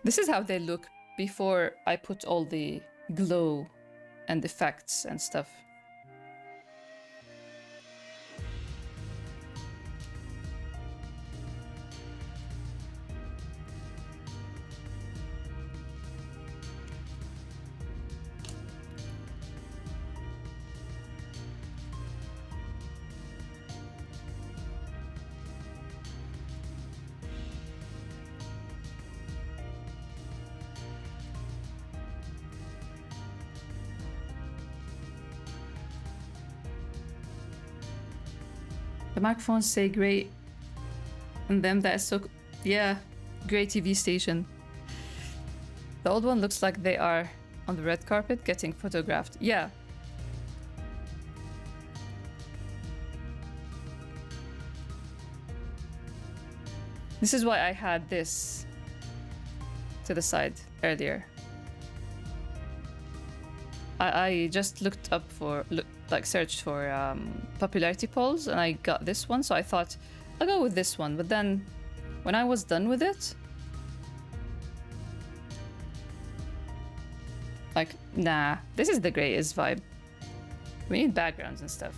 This is how they look before I put all the glow and effects and stuff. The microphones say great, and them that is so... Yeah, great TV station. The old one looks like they are on the red carpet getting photographed. Yeah. This is why I had this to the side earlier. I just looked up for... searched for popularity polls, and I got this one, so I thought I'll go with this one. But then when I was done with it, like, nah, this is the greatest vibe. We need backgrounds and stuff.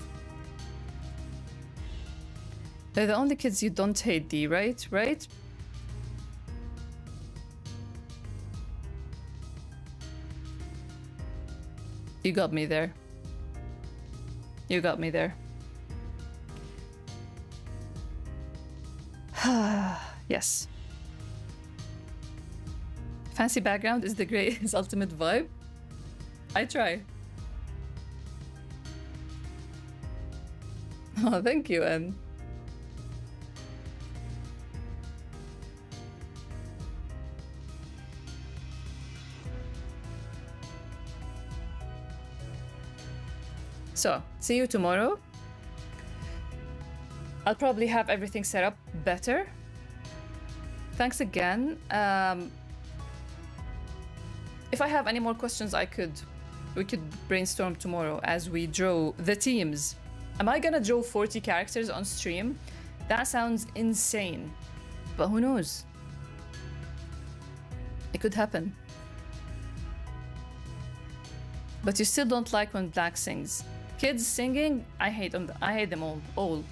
They're the only kids you don't hate, D, right? Right? You got me there. You got me there. Yes. Fancy background is the greatest ultimate vibe. I try. Oh, thank you, Anne. So, see you tomorrow. I'll probably have everything set up better. Thanks again. If I have any more questions, we could brainstorm tomorrow as we draw the teams. Am I gonna draw 40 characters on stream? That sounds insane, but who knows? It could happen. But you still don't like when Black sings. Kids singing, I hate them. I hate them all.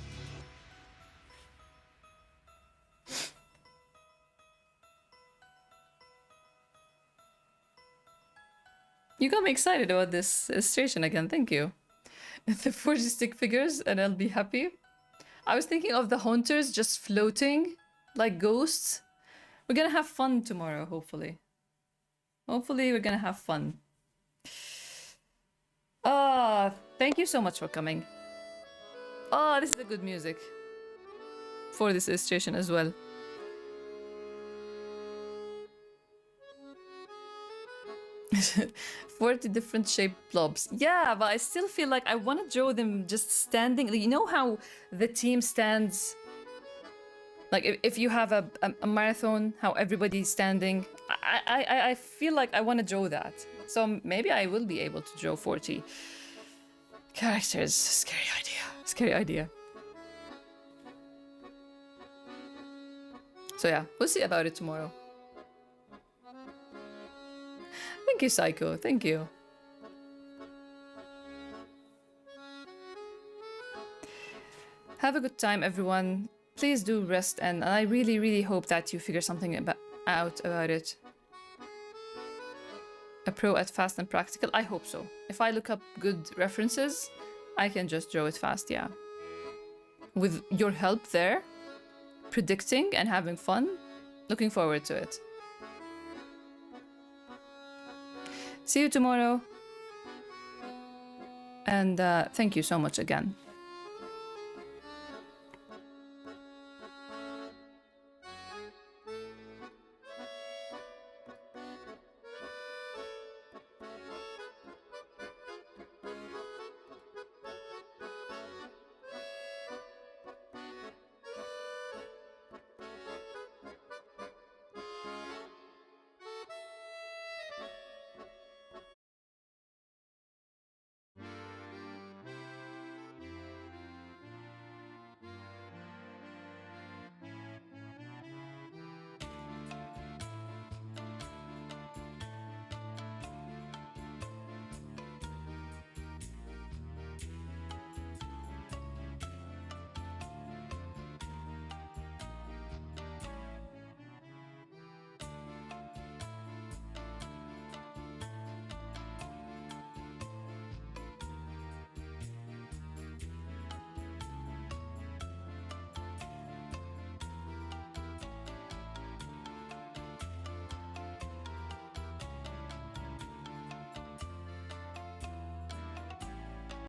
You got me excited about this illustration again. Thank you. The 40 stick figures, and I'll be happy. I was thinking of the hunters just floating like ghosts. We're gonna have fun tomorrow, hopefully. Hopefully, we're gonna have fun. Thank you so much for coming. This is a good music for this illustration as well. "40 different shaped blobs." Yeah, but I still feel like I want to draw them just standing. You know how the team stands? Like if you have a marathon, how everybody's standing. I feel like I want to draw that. So maybe I will be able to draw 40 characters. Scary idea. Scary idea. So yeah, we'll see about it tomorrow. Thank you, Psycho. Thank you. Have a good time, everyone. Please do rest, and I really, really hope that you figure something out about it. A pro at fast and practical? I hope so. If I look up good references, I can just draw it fast, yeah. With your help there, predicting and having fun, looking forward to it. See you tomorrow. And thank you so much again.